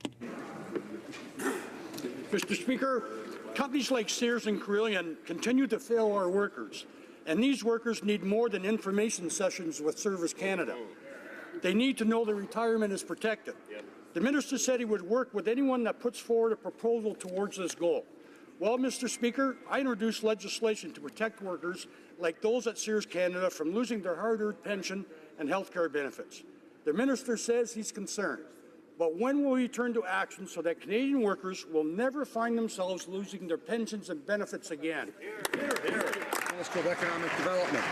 Mr. Speaker, companies like Sears and Carillion continue to fail our workers, and these workers need more than information sessions with Service Canada. They need to know their retirement is protected. The Minister said he would work with anyone that puts forward a proposal towards this goal. Well, Mr. Speaker, I introduced legislation to protect workers like those at Sears Canada from losing their hard-earned pension and health care benefits. The Minister says he's concerned. But when will he turn to action so that Canadian workers will never find themselves losing their pensions and benefits again? Minister of Economic Development.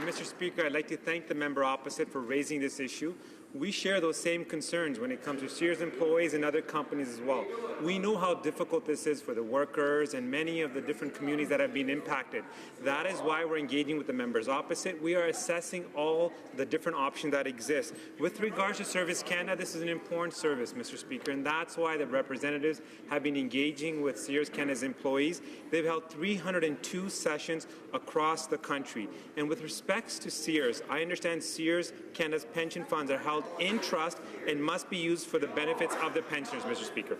Mr. Speaker, I'd like to thank the member opposite for raising this issue. We share those same concerns when it comes to Sears employees and other companies as well. We know how difficult this is for the workers and many of the different communities that have been impacted. That is why we're engaging with the members opposite. We are assessing all the different options that exist. With regards to Service Canada, this is an important service, Mr. Speaker, and that's why the representatives have been engaging with Sears Canada's employees. They've held 302 sessions across the country. And with respects to Sears, I understand Sears Canada's pension funds are held in trust and must be used for the benefits of the pensioners, Mr. Speaker.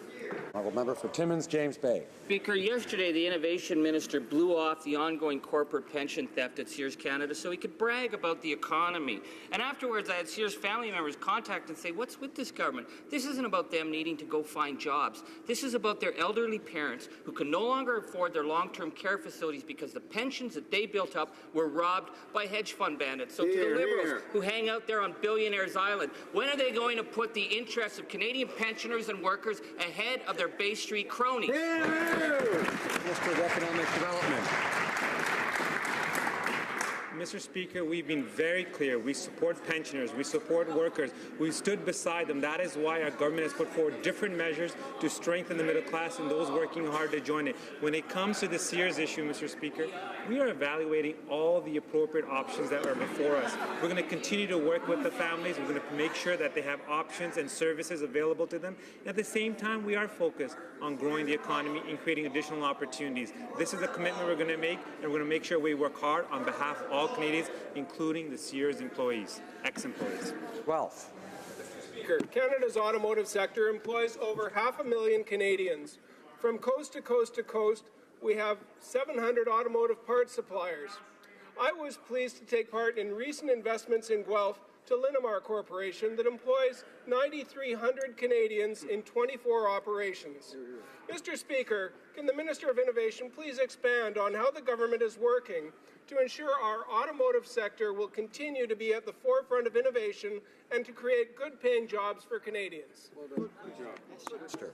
Honourable Member for Timmins, James Bay. Speaker, yesterday the Innovation Minister blew off the ongoing corporate pension theft at Sears Canada so he could brag about the economy. And afterwards I had Sears family members contact and say, what's with this government? This isn't about them needing to go find jobs. This is about their elderly parents who can no longer afford their long-term care facilities because the pensions that they built up were robbed by hedge fund bandits. So to the Liberals who hang out there on Billionaires Island, when are they going to put the interests of Canadian pensioners and workers ahead of their Bay Street cronies? Minister of Economic Development. Mr. Speaker, we've been very clear. We support pensioners. We support workers. We've stood beside them. That is why our government has put forward different measures to strengthen the middle class and those working hard to join it. When it comes to the Sears issue, Mr. Speaker, we are evaluating all the appropriate options that are before us. We're going to continue to work with the families. We're going to make sure that they have options and services available to them. And at the same time, we are focused on growing the economy and creating additional opportunities. This is a commitment we're going to make, and we're going to make sure we work hard on behalf of all Canadians, including the Sears employees, ex-employees. Wealth. Mr. Speaker, Canada's automotive sector employs over 500,000 Canadians. From coast to coast to coast, we have 700 automotive parts suppliers. I was pleased to take part in recent investments in Guelph to Linamar Corporation that employs 9,300 Canadians in 24 operations. Mr. Speaker, can the Minister of Innovation please expand on how the government is working to ensure our automotive sector will continue to be at the forefront of innovation and to create good-paying jobs for Canadians? Minister.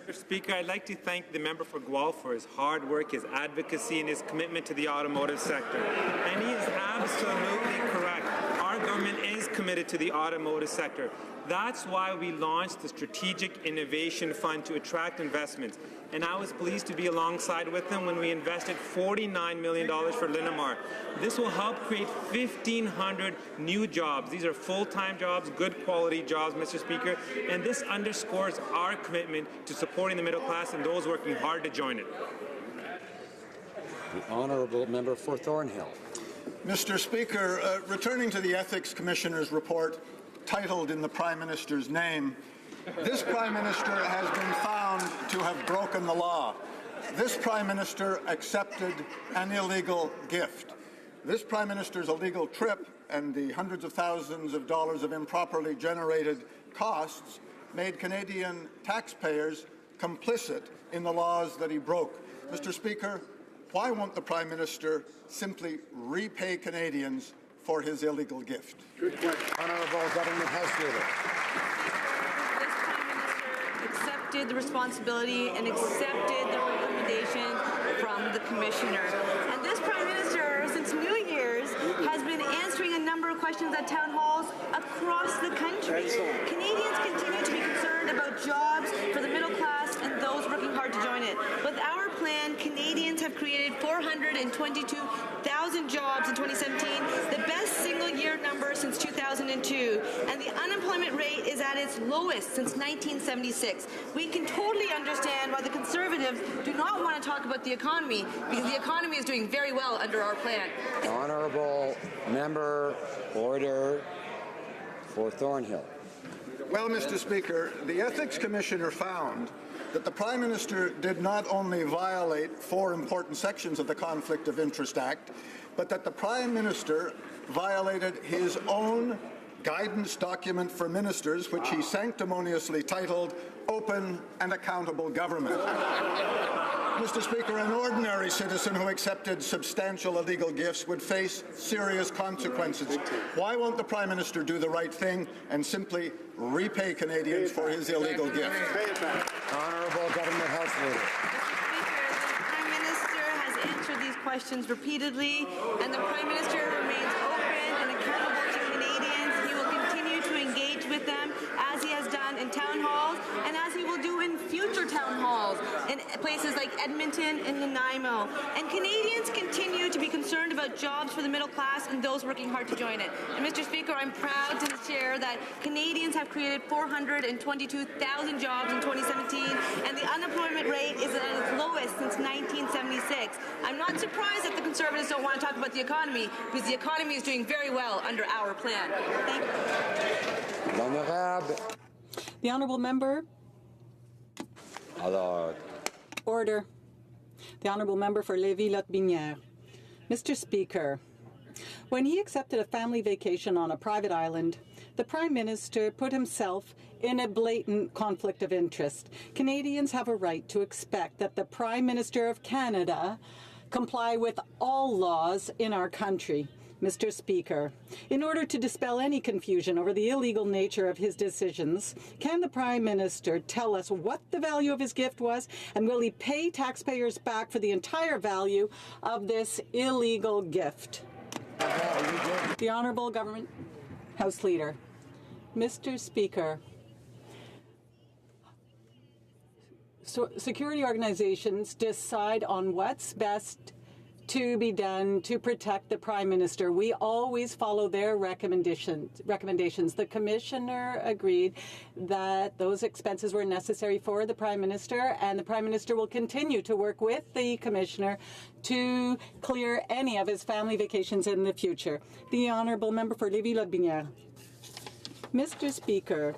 Mr. Speaker, I'd like to thank the member for Guelph for his hard work, his advocacy, and his commitment to the automotive sector. And he is absolutely correct. Our government is committed to the automotive sector. That's why we launched the Strategic Innovation Fund to attract investments. And I was pleased to be alongside with them when we invested $49 million for Linamar. This will help create 1,500 new jobs. These are full-time jobs, good quality jobs, Mr. Speaker, and this underscores our commitment to supporting the middle class and those working hard to join it. The honourable member for Thornhill. Mr. Speaker, returning to the Ethics Commissioner's report titled in the Prime Minister's name, this Prime Minister has been found to have broken the law. This Prime Minister accepted an illegal gift. This Prime Minister's illegal trip and the hundreds of thousands of dollars of improperly generated costs made Canadian taxpayers complicit in the laws that he broke. Mr. Speaker, why won't the Prime Minister simply repay Canadians for his illegal gift? Good question. Honourable Government House Leader. This Prime Minister accepted the responsibility and accepted the recommendation from the Commissioner. And this Prime Minister, since New Year's, has been answering a number of questions at town halls across the country. Canadians continue to be concerned about jobs for the middle class and those working hard to join it. With our plan, Canadians have created 422,000 jobs in 2017, the best single-year number since 2002, and the unemployment rate is at its lowest since 1976. We can totally understand why the Conservatives do not want to talk about the economy, because the economy is doing very well under our plan. Honourable member, order for Thornhill. Well, Mr. Speaker, the Ethics Commissioner found that the Prime Minister did not only violate 4 important sections of the Conflict of Interest Act, but that the Prime Minister violated his own guidance document for ministers, which he sanctimoniously titled Open and Accountable Government. Mr. Speaker, an ordinary citizen who accepted substantial illegal gifts would face serious consequences. Why won't the Prime Minister do the right thing and simply repay Canadians for his illegal gift? Honourable Government House Leader. The Prime Minister has answered these questions repeatedly, and the Prime Minister remains open and accountable to Canadians. He will continue to engage with them as he has done in town halls and as he will do in future town halls in places like Edmonton and Nanaimo. And Canadians continue to be concerned about jobs for the middle class and those working hard to join it. And Mr. Speaker, I'm proud to share that Canadians have created 422,000 jobs in 2017, and the unemployment rate is at its lowest since 1976. I'm not surprised that the Conservatives don't want to talk about the economy, because the economy is doing very well under our plan. Thank you. L'honorable. The honourable member. Alors. Order. The honourable member for Lévis-Lotbinière. Mr. Speaker, when he accepted a family vacation on a private island, the Prime Minister put himself in a blatant conflict of interest. Canadians have a right to expect that the Prime Minister of Canada comply with all laws in our country. Mr. Speaker, in order to dispel any confusion over the illegal nature of his decisions, can the Prime Minister tell us what the value of his gift was, and will he pay taxpayers back for the entire value of this illegal gift? The Honourable Government House Leader. Mr. Speaker, security organizations decide on what's best to be done to protect the Prime Minister. We always follow their recommendations. The Commissioner agreed that those expenses were necessary for the Prime Minister, and the Prime Minister will continue to work with the Commissioner to clear any of his family vacations in the future. The Honourable Member for Lévis-Lotbinière. Mr. Speaker,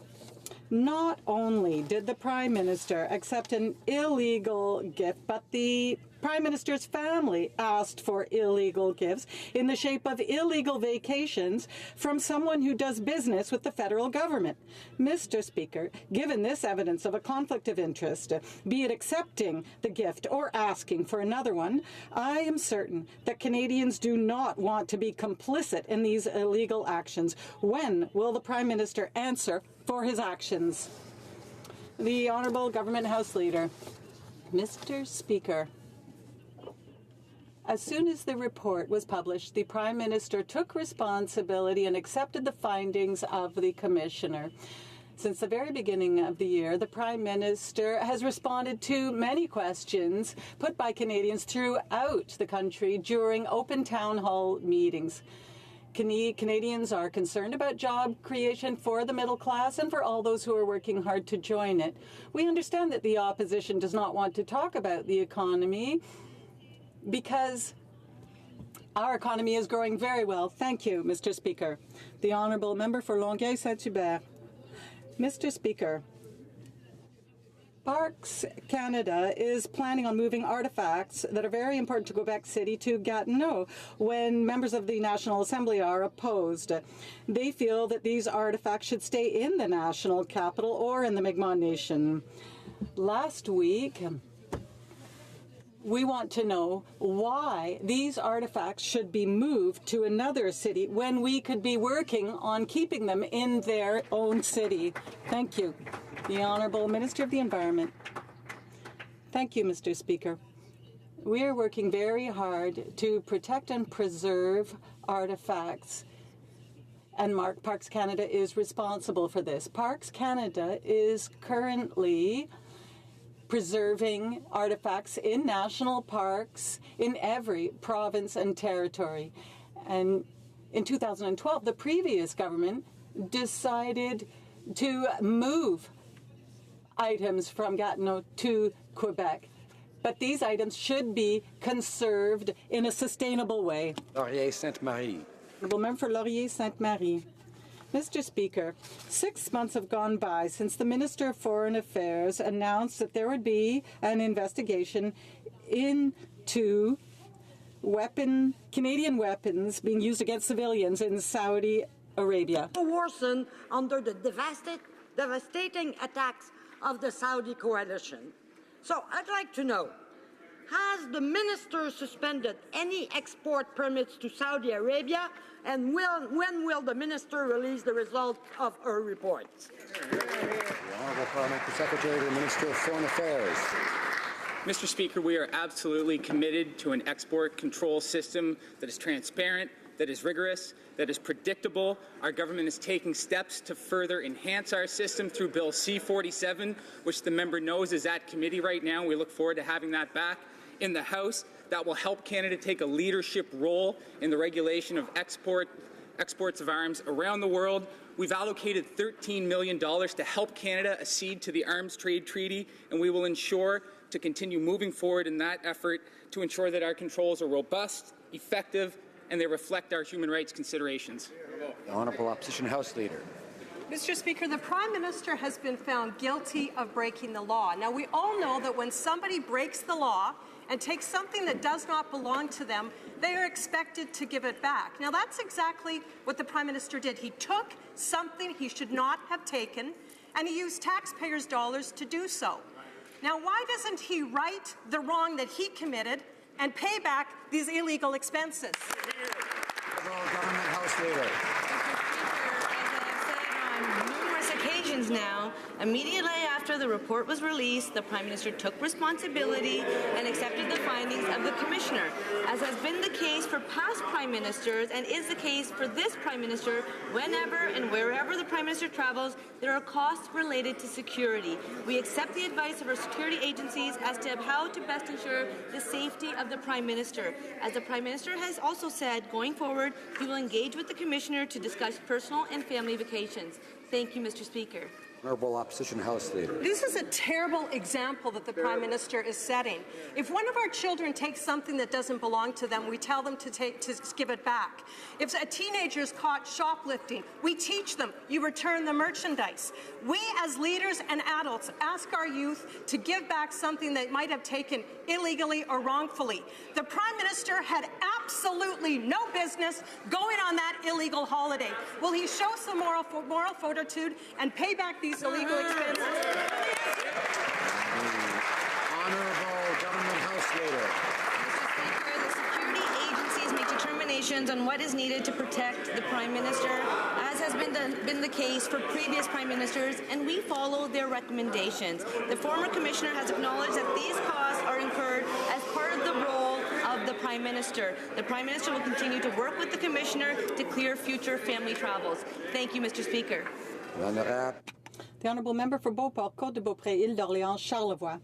not only did the Prime Minister accept an illegal gift, but the Prime Minister's family asked for illegal gifts in the shape of illegal vacations from someone who does business with the federal government. Mr. Speaker, given this evidence of a conflict of interest, be it accepting the gift or asking for another one, I am certain that Canadians do not want to be complicit in these illegal actions. When will the Prime Minister answer for his actions? The Honourable Government House Leader. Mr. Speaker, as soon as the report was published, the Prime Minister took responsibility and accepted the findings of the Commissioner. Since the very beginning of the year, the Prime Minister has responded to many questions put by Canadians throughout the country during open town hall meetings. Canadians are concerned about job creation for the middle class and for all those who are working hard to join it. We understand that the opposition does not want to talk about the economy because our economy is growing very well. Thank you, Mr. Speaker. The Honourable Member for Longueuil-Saint-Hubert. Mr. Speaker, Parks Canada is planning on moving artifacts that are very important to Quebec City to Gatineau when members of the National Assembly are opposed. They feel that these artifacts should stay in the national capital or in the Mi'kmaq Nation. Last week, we want to know why these artifacts should be moved to another city when we could be working on keeping them in their own city. Thank you. The Honourable Minister of the Environment. Thank you, Mr. Speaker. We are working very hard to protect and preserve artifacts, and Parks Canada is responsible for this. Parks Canada is currently preserving artifacts in national parks in every province and territory. And in 2012, the previous government decided to move items from Gatineau to Quebec. But these items should be conserved in a sustainable way. Laurier-Sainte-Marie. Honourable Member for Laurier-Sainte-Marie. Mr. Speaker, 6 months have gone by since the Minister of Foreign Affairs announced that there would be an investigation into Canadian weapons being used against civilians in Saudi Arabia. Worsen under the devastating attacks of the Saudi coalition. So I'd like to know, has the minister suspended any export permits to Saudi Arabia, and when will the minister release the results of her reports? The Honourable Parliamentary Secretary to the Minister of Foreign Affairs. Mr. Speaker, we are absolutely committed to an export control system that is transparent, that is rigorous, that is predictable. Our government is taking steps to further enhance our system through Bill C-47, which the member knows is at committee right now. We look forward to having that back in the House. That will help Canada take a leadership role in the regulation of exports of arms around the world. We've allocated $13 million to help Canada accede to the Arms Trade Treaty, and we will ensure to continue moving forward in that effort to ensure that our controls are robust, effective, and they reflect our human rights considerations. The Honourable Opposition House Leader. Mr. Speaker, the Prime Minister has been found guilty of breaking the law. Now, we all know that when somebody breaks the law and takes something that does not belong to them, they are expected to give it back. Now, that's exactly what the Prime Minister did. He took something he should not have taken, and he used taxpayers' dollars to do so. Now, why doesn't he right the wrong that he committed and pay back these illegal expenses? Government House Leader. Numerous occasions now, immediately after the report was released, the Prime Minister took responsibility and accepted the findings of the Commissioner. As has been the case for past Prime Ministers and is the case for this Prime Minister, whenever and wherever the Prime Minister travels, there are costs related to security. We accept the advice of our security agencies as to how to best ensure the safety of the Prime Minister. As the Prime Minister has also said, going forward, he will engage with the Commissioner to discuss personal and family vacations. Thank you, Mr. Speaker. Honourable Opposition House Leader. This is a terrible example that the Prime Minister is setting. If one of our children takes something that doesn't belong to them, we tell them to give it back. If a teenager is caught shoplifting, we teach them, you return the merchandise. We as leaders and adults ask our youth to give back something they might have taken illegally or wrongfully. The Prime Minister had absolutely no business going on that illegal holiday. Will he show some moral fortitude and pay back these illegal expenses? Honourable Government House Leader. Mr. Speaker, the security agencies make determinations on what is needed to protect the Prime Minister, as has been the case for previous Prime Ministers, and we follow their recommendations. The former Commissioner has acknowledged that these costs are incurred as part of the role of the Prime Minister. The Prime Minister will continue to work with the Commissioner to clear future family travels. Thank you, Mr. Speaker. The Honourable Member for Beauport, Côte-de-Beaupré, Île d'Orléans, Charlevoix.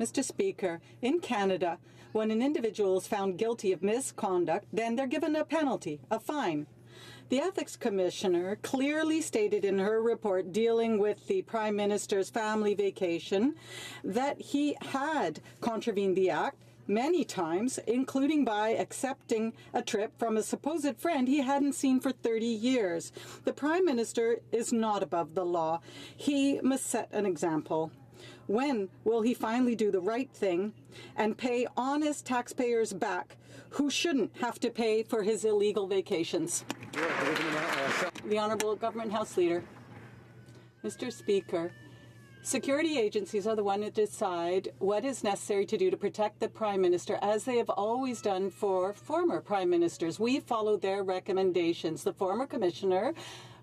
Mr. Speaker, in Canada, when an individual is found guilty of misconduct, then they're given a penalty, a fine. The Ethics Commissioner clearly stated in her report dealing with the Prime Minister's family vacation that he had contravened the Act many times, including by accepting a trip from a supposed friend he hadn't seen for 30 years. The Prime Minister is not above the law. He must set an example. When will he finally do the right thing and pay honest taxpayers back who shouldn't have to pay for his illegal vacations? The Honourable Government House Leader. Mr. Speaker, security agencies are the ones that decide what is necessary to do to protect the Prime Minister, as they have always done for former Prime Ministers. We follow their recommendations. The former Commissioner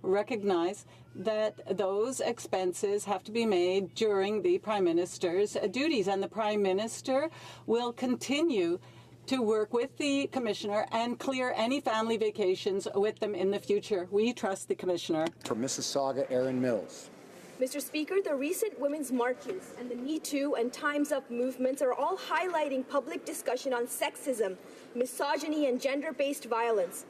recognized that those expenses have to be made during the Prime Minister's duties, and the Prime Minister will continue to work with the Commissioner and clear any family vacations with them in the future. We trust the Commissioner. For Mississauga, Erin Mills. Mr. Speaker, the recent women's marches and the Me Too and Time's Up movements are all highlighting public discussion on sexism, misogyny, and gender-based violence.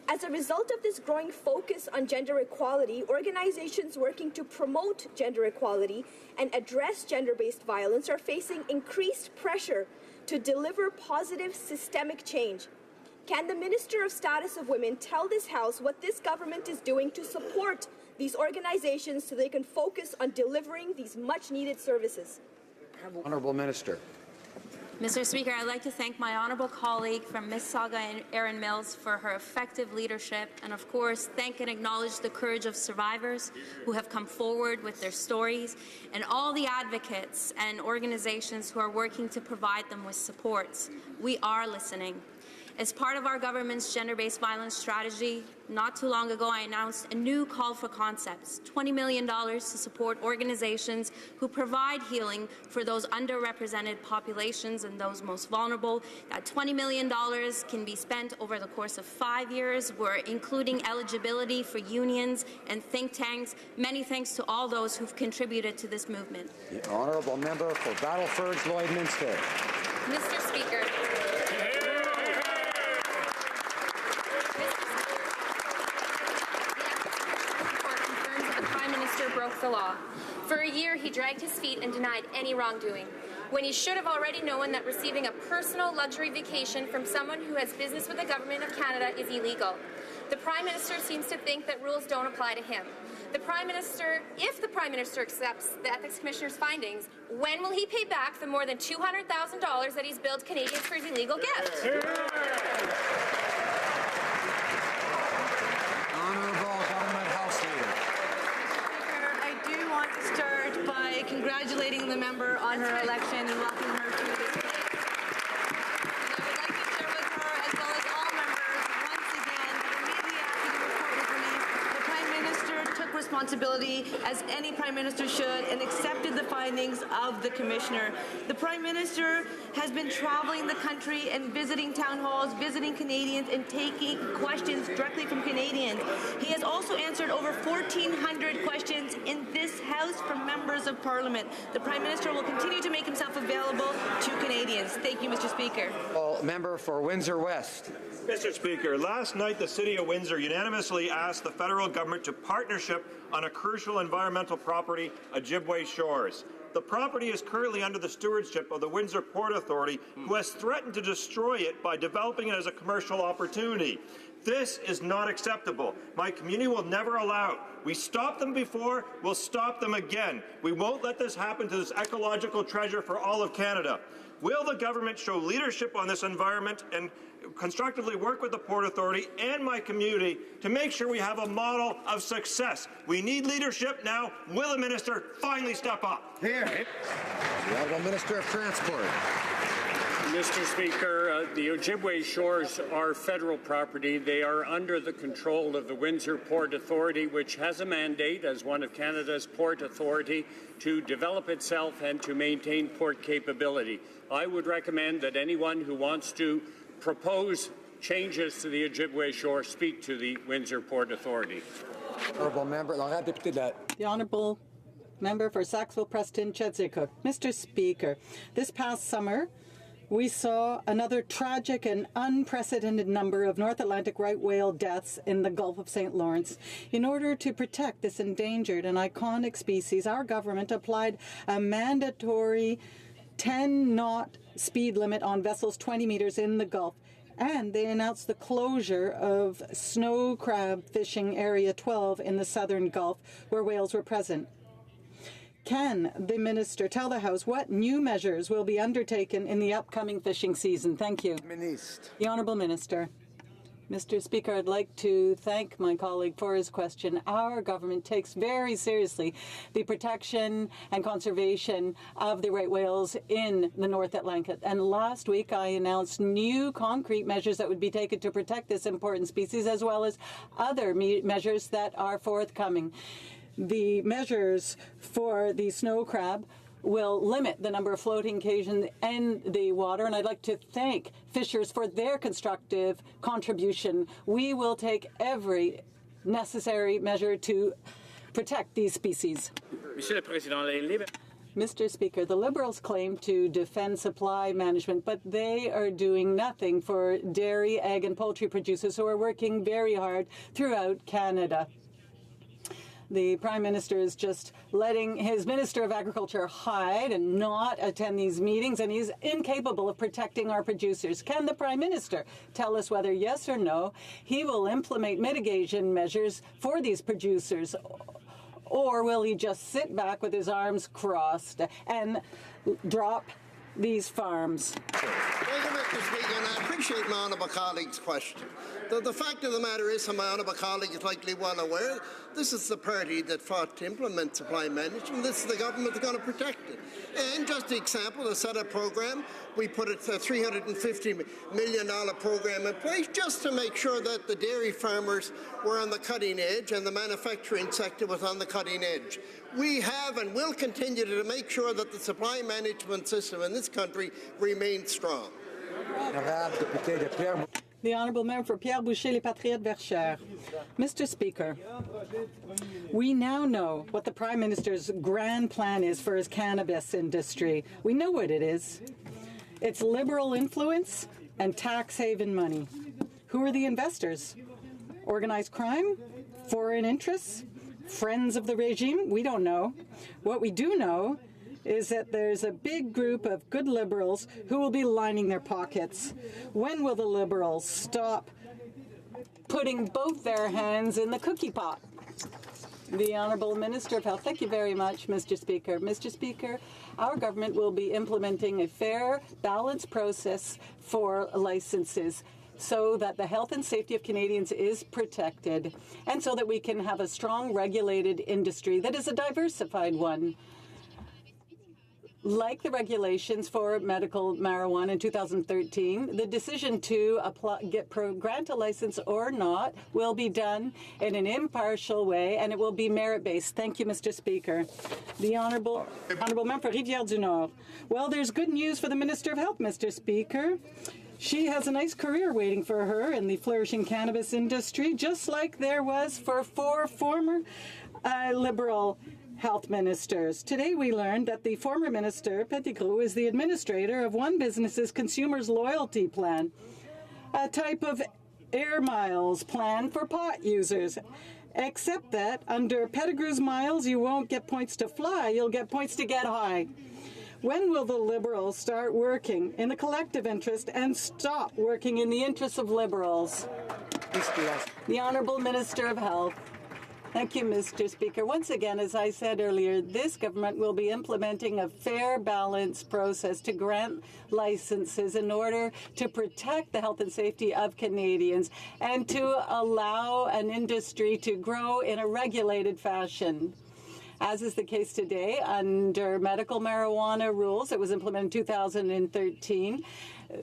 As a result of this growing focus on gender equality, organizations working to promote gender equality and address gender-based violence are facing increased pressure to deliver positive systemic change. Can the Minister of Status of Women tell this House what this government is doing to support these organizations so they can focus on delivering these much-needed services? Honourable Minister. Mr. Speaker, I'd like to thank my honourable colleague from Mississauga and Erin Mills for her effective leadership, and of course thank and acknowledge the courage of survivors who have come forward with their stories, and all the advocates and organizations who are working to provide them with supports. We are listening. As part of our government's gender-based violence strategy, not too long ago I announced a new call for concepts, $20 million to support organizations who provide healing for those underrepresented populations and those most vulnerable. That $20 million can be spent over the course of 5 years. We're including eligibility for unions and think tanks. Many thanks to all those who've contributed to this movement. The Honourable Member for Battleford, Lloydminster. Mr. Speaker, broke the law. For a year, he dragged his feet and denied any wrongdoing, when he should have already known that receiving a personal luxury vacation from someone who has business with the Government of Canada is illegal. The Prime Minister seems to think that rules don't apply to him. If the Prime Minister accepts the Ethics Commissioner's findings, when will he pay back the more than $200,000 that he's billed Canadians for his illegal gift? By congratulating the member on her election and welcoming her to this place. And I would like to share with her, as well as all members, once again, that immediately after the report was released, the Prime Minister took responsibility, as any Prime Minister should, and accepted the findings of the Commissioner. The Prime Minister has been traveling the country and visiting town halls, visiting Canadians, and taking questions directly from Canadians. He has also answered over 1,400 questions in this House from members of Parliament. The Prime Minister will continue to make himself available to Canadians. Thank you, Mr. Speaker. Member for Windsor West. Mr. Speaker, last night the City of Windsor unanimously asked the federal government to partnership on a crucial environmental property, Ojibwe Shores. The property is currently under the stewardship of the Windsor Port Authority, who has threatened to destroy it by developing it as a commercial opportunity. This is not acceptable. My community will never allow it. We stopped them before, we'll stop them again. We won't let this happen to this ecological treasure for all of Canada. Will the government show leadership on this environment and constructively work with the Port Authority and my community to make sure we have a model of success? We need leadership now. Will the minister finally step up? Here. The Honourable Minister of Transport. Mr. Speaker, the Ojibwe Shores are federal property. They are under the control of the Windsor Port Authority, which has a mandate as one of Canada's port authority to develop itself and to maintain port capability. I would recommend that anyone who wants to propose changes to the Ojibwe Shore speak to the Windsor Port Authority. Honourable Member, the Honourable Member for Sackville-Preston Chedsey-Cook. Mr. Speaker, this past summer, we saw another tragic and unprecedented number of North Atlantic right whale deaths in the Gulf of St. Lawrence. In order to protect this endangered and iconic species, our government applied a mandatory 10-knot speed limit on vessels 20 meters in the Gulf. And they announced the closure of snow crab fishing Area 12 in the southern Gulf, where whales were present. Can the minister tell the House what new measures will be undertaken in the upcoming fishing season? Thank you. Minister. The Honourable Minister. Mr. Speaker, I'd like to thank my colleague for his question. Our government takes very seriously the protection and conservation of the right whales in the North Atlantic. And last week I announced new concrete measures that would be taken to protect this important species, as well as other measures that are forthcoming. The measures for the snow crab will limit the number of floating occasions in the water, and I'd like to thank fishers for their constructive contribution. We will take every necessary measure to protect these species. Mr. Speaker, the Liberals claim to defend supply management, but they are doing nothing for dairy, egg, and poultry producers who are working very hard throughout Canada. The Prime Minister is just letting his Minister of Agriculture hide and not attend these meetings, and he's incapable of protecting our producers. Can the Prime Minister tell us whether, yes or no, he will implement mitigation measures for these producers, or will he just sit back with his arms crossed and drop these farms? Thank you, Mr. Speaker, and I appreciate my honourable colleague's question. The fact of the matter is, and my honourable colleague is likely well aware, this is the party that fought to implement supply management. This is the government that's going to protect it. And just the example, the set-up program, we put a $350 million program in place just to make sure that the dairy farmers were on the cutting edge and the manufacturing sector was on the cutting edge. We have and will continue to make sure that the supply management system in this country remains strong. The Honourable Member for Pierre Boucher, Les Patriotes Verchères. Mr. Speaker, we now know what the Prime Minister's grand plan is for his cannabis industry. We know what it is. It's liberal influence and tax haven money. Who are the investors? Organized crime? Foreign interests? Friends of the regime? We don't know. What we do know is that there's a big group of good Liberals who will be lining their pockets. When will the Liberals stop putting both their hands in the cookie pot? The Honourable Minister of Health. Thank you very much, Mr. Speaker. Mr. Speaker, our government will be implementing a fair, balanced process for licenses so that the health and safety of Canadians is protected, and so that we can have a strong regulated industry that is a diversified one. Like the regulations for medical marijuana in 2013, the decision to grant a license or not will be done in an impartial way, and it will be merit-based. Thank you, Mr. Speaker. The Honourable Member for Rivière-du-Nord. Well, there's good news for the Minister of Health, Mr. Speaker. She has a nice career waiting for her in the flourishing cannabis industry, just like there was for 4 former Liberal health ministers. Today we learned that the former minister, Pettigrew, is the administrator of one business's consumer's loyalty plan, a type of air miles plan for pot users. Except that under Pettigrew's miles, you won't get points to fly, you'll get points to get high. When will the Liberals start working in the collective interest and stop working in the interests of Liberals? The Honourable Minister of Health. Thank you, Mr. Speaker. Once again, as I said earlier, this government will be implementing a fair, balanced process to grant licenses in order to protect the health and safety of Canadians and to allow an industry to grow in a regulated fashion. As is the case today, under medical marijuana rules that was implemented in 2013,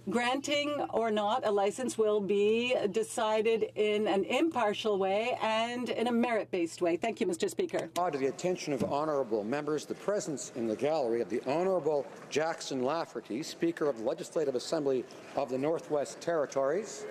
granting or not a license will be decided in an impartial way and in a merit-based way. Thank you, Mr. Speaker. To the attention of honourable members, the presence in the gallery of the Honourable Jackson Lafferty, Speaker of the Legislative Assembly of the Northwest Territories.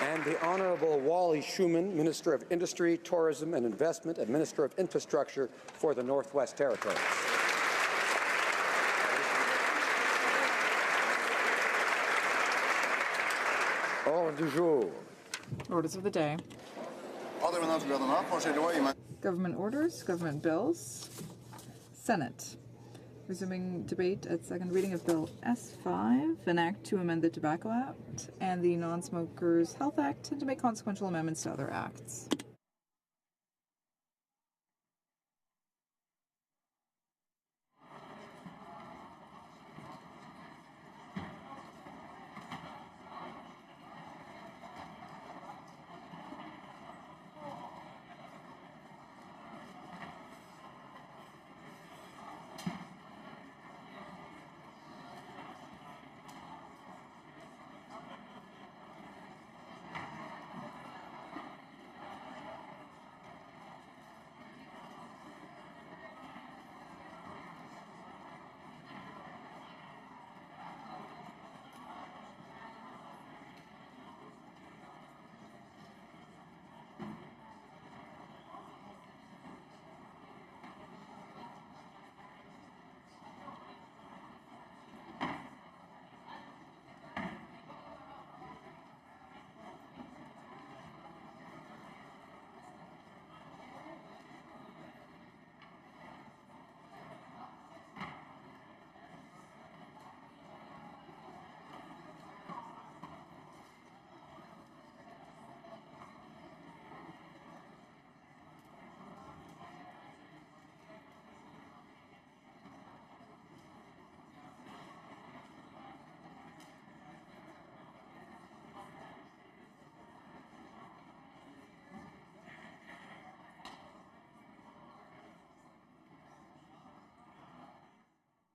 And the Honourable Wally Schuman, Minister of Industry, Tourism and Investment and Minister of Infrastructure for the Northwest Territories. Ordre du jour. Orders of the day. Government orders, government bills. Senate. Resuming debate at second reading of Bill S5, an act to amend the Tobacco Act and the Non-Smokers Health Act, and to make consequential amendments to other acts.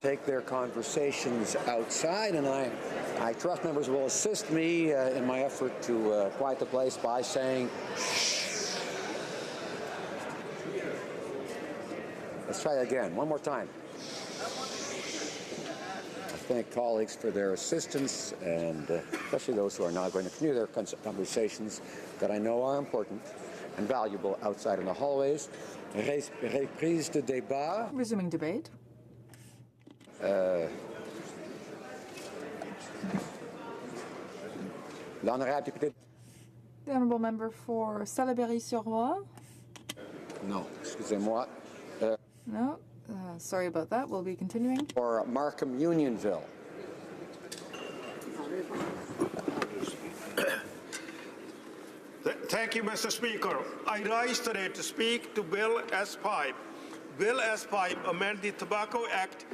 Take their conversations outside, and I trust members will assist me in my effort to quiet the place by saying shh. Let's try again, one more time. I thank colleagues for their assistance, and especially those who are now going to continue their conversations that I know are important and valuable outside in the hallways. Reprise de débat. Resuming debate. The honourable member for Salaberry-sur-Roi. No, excusez-moi. No, sorry about that. We'll be continuing. For Markham Unionville. Thank you, Mr. Speaker. I rise today to speak to Bill S5. Bill S5 amend the Tobacco Act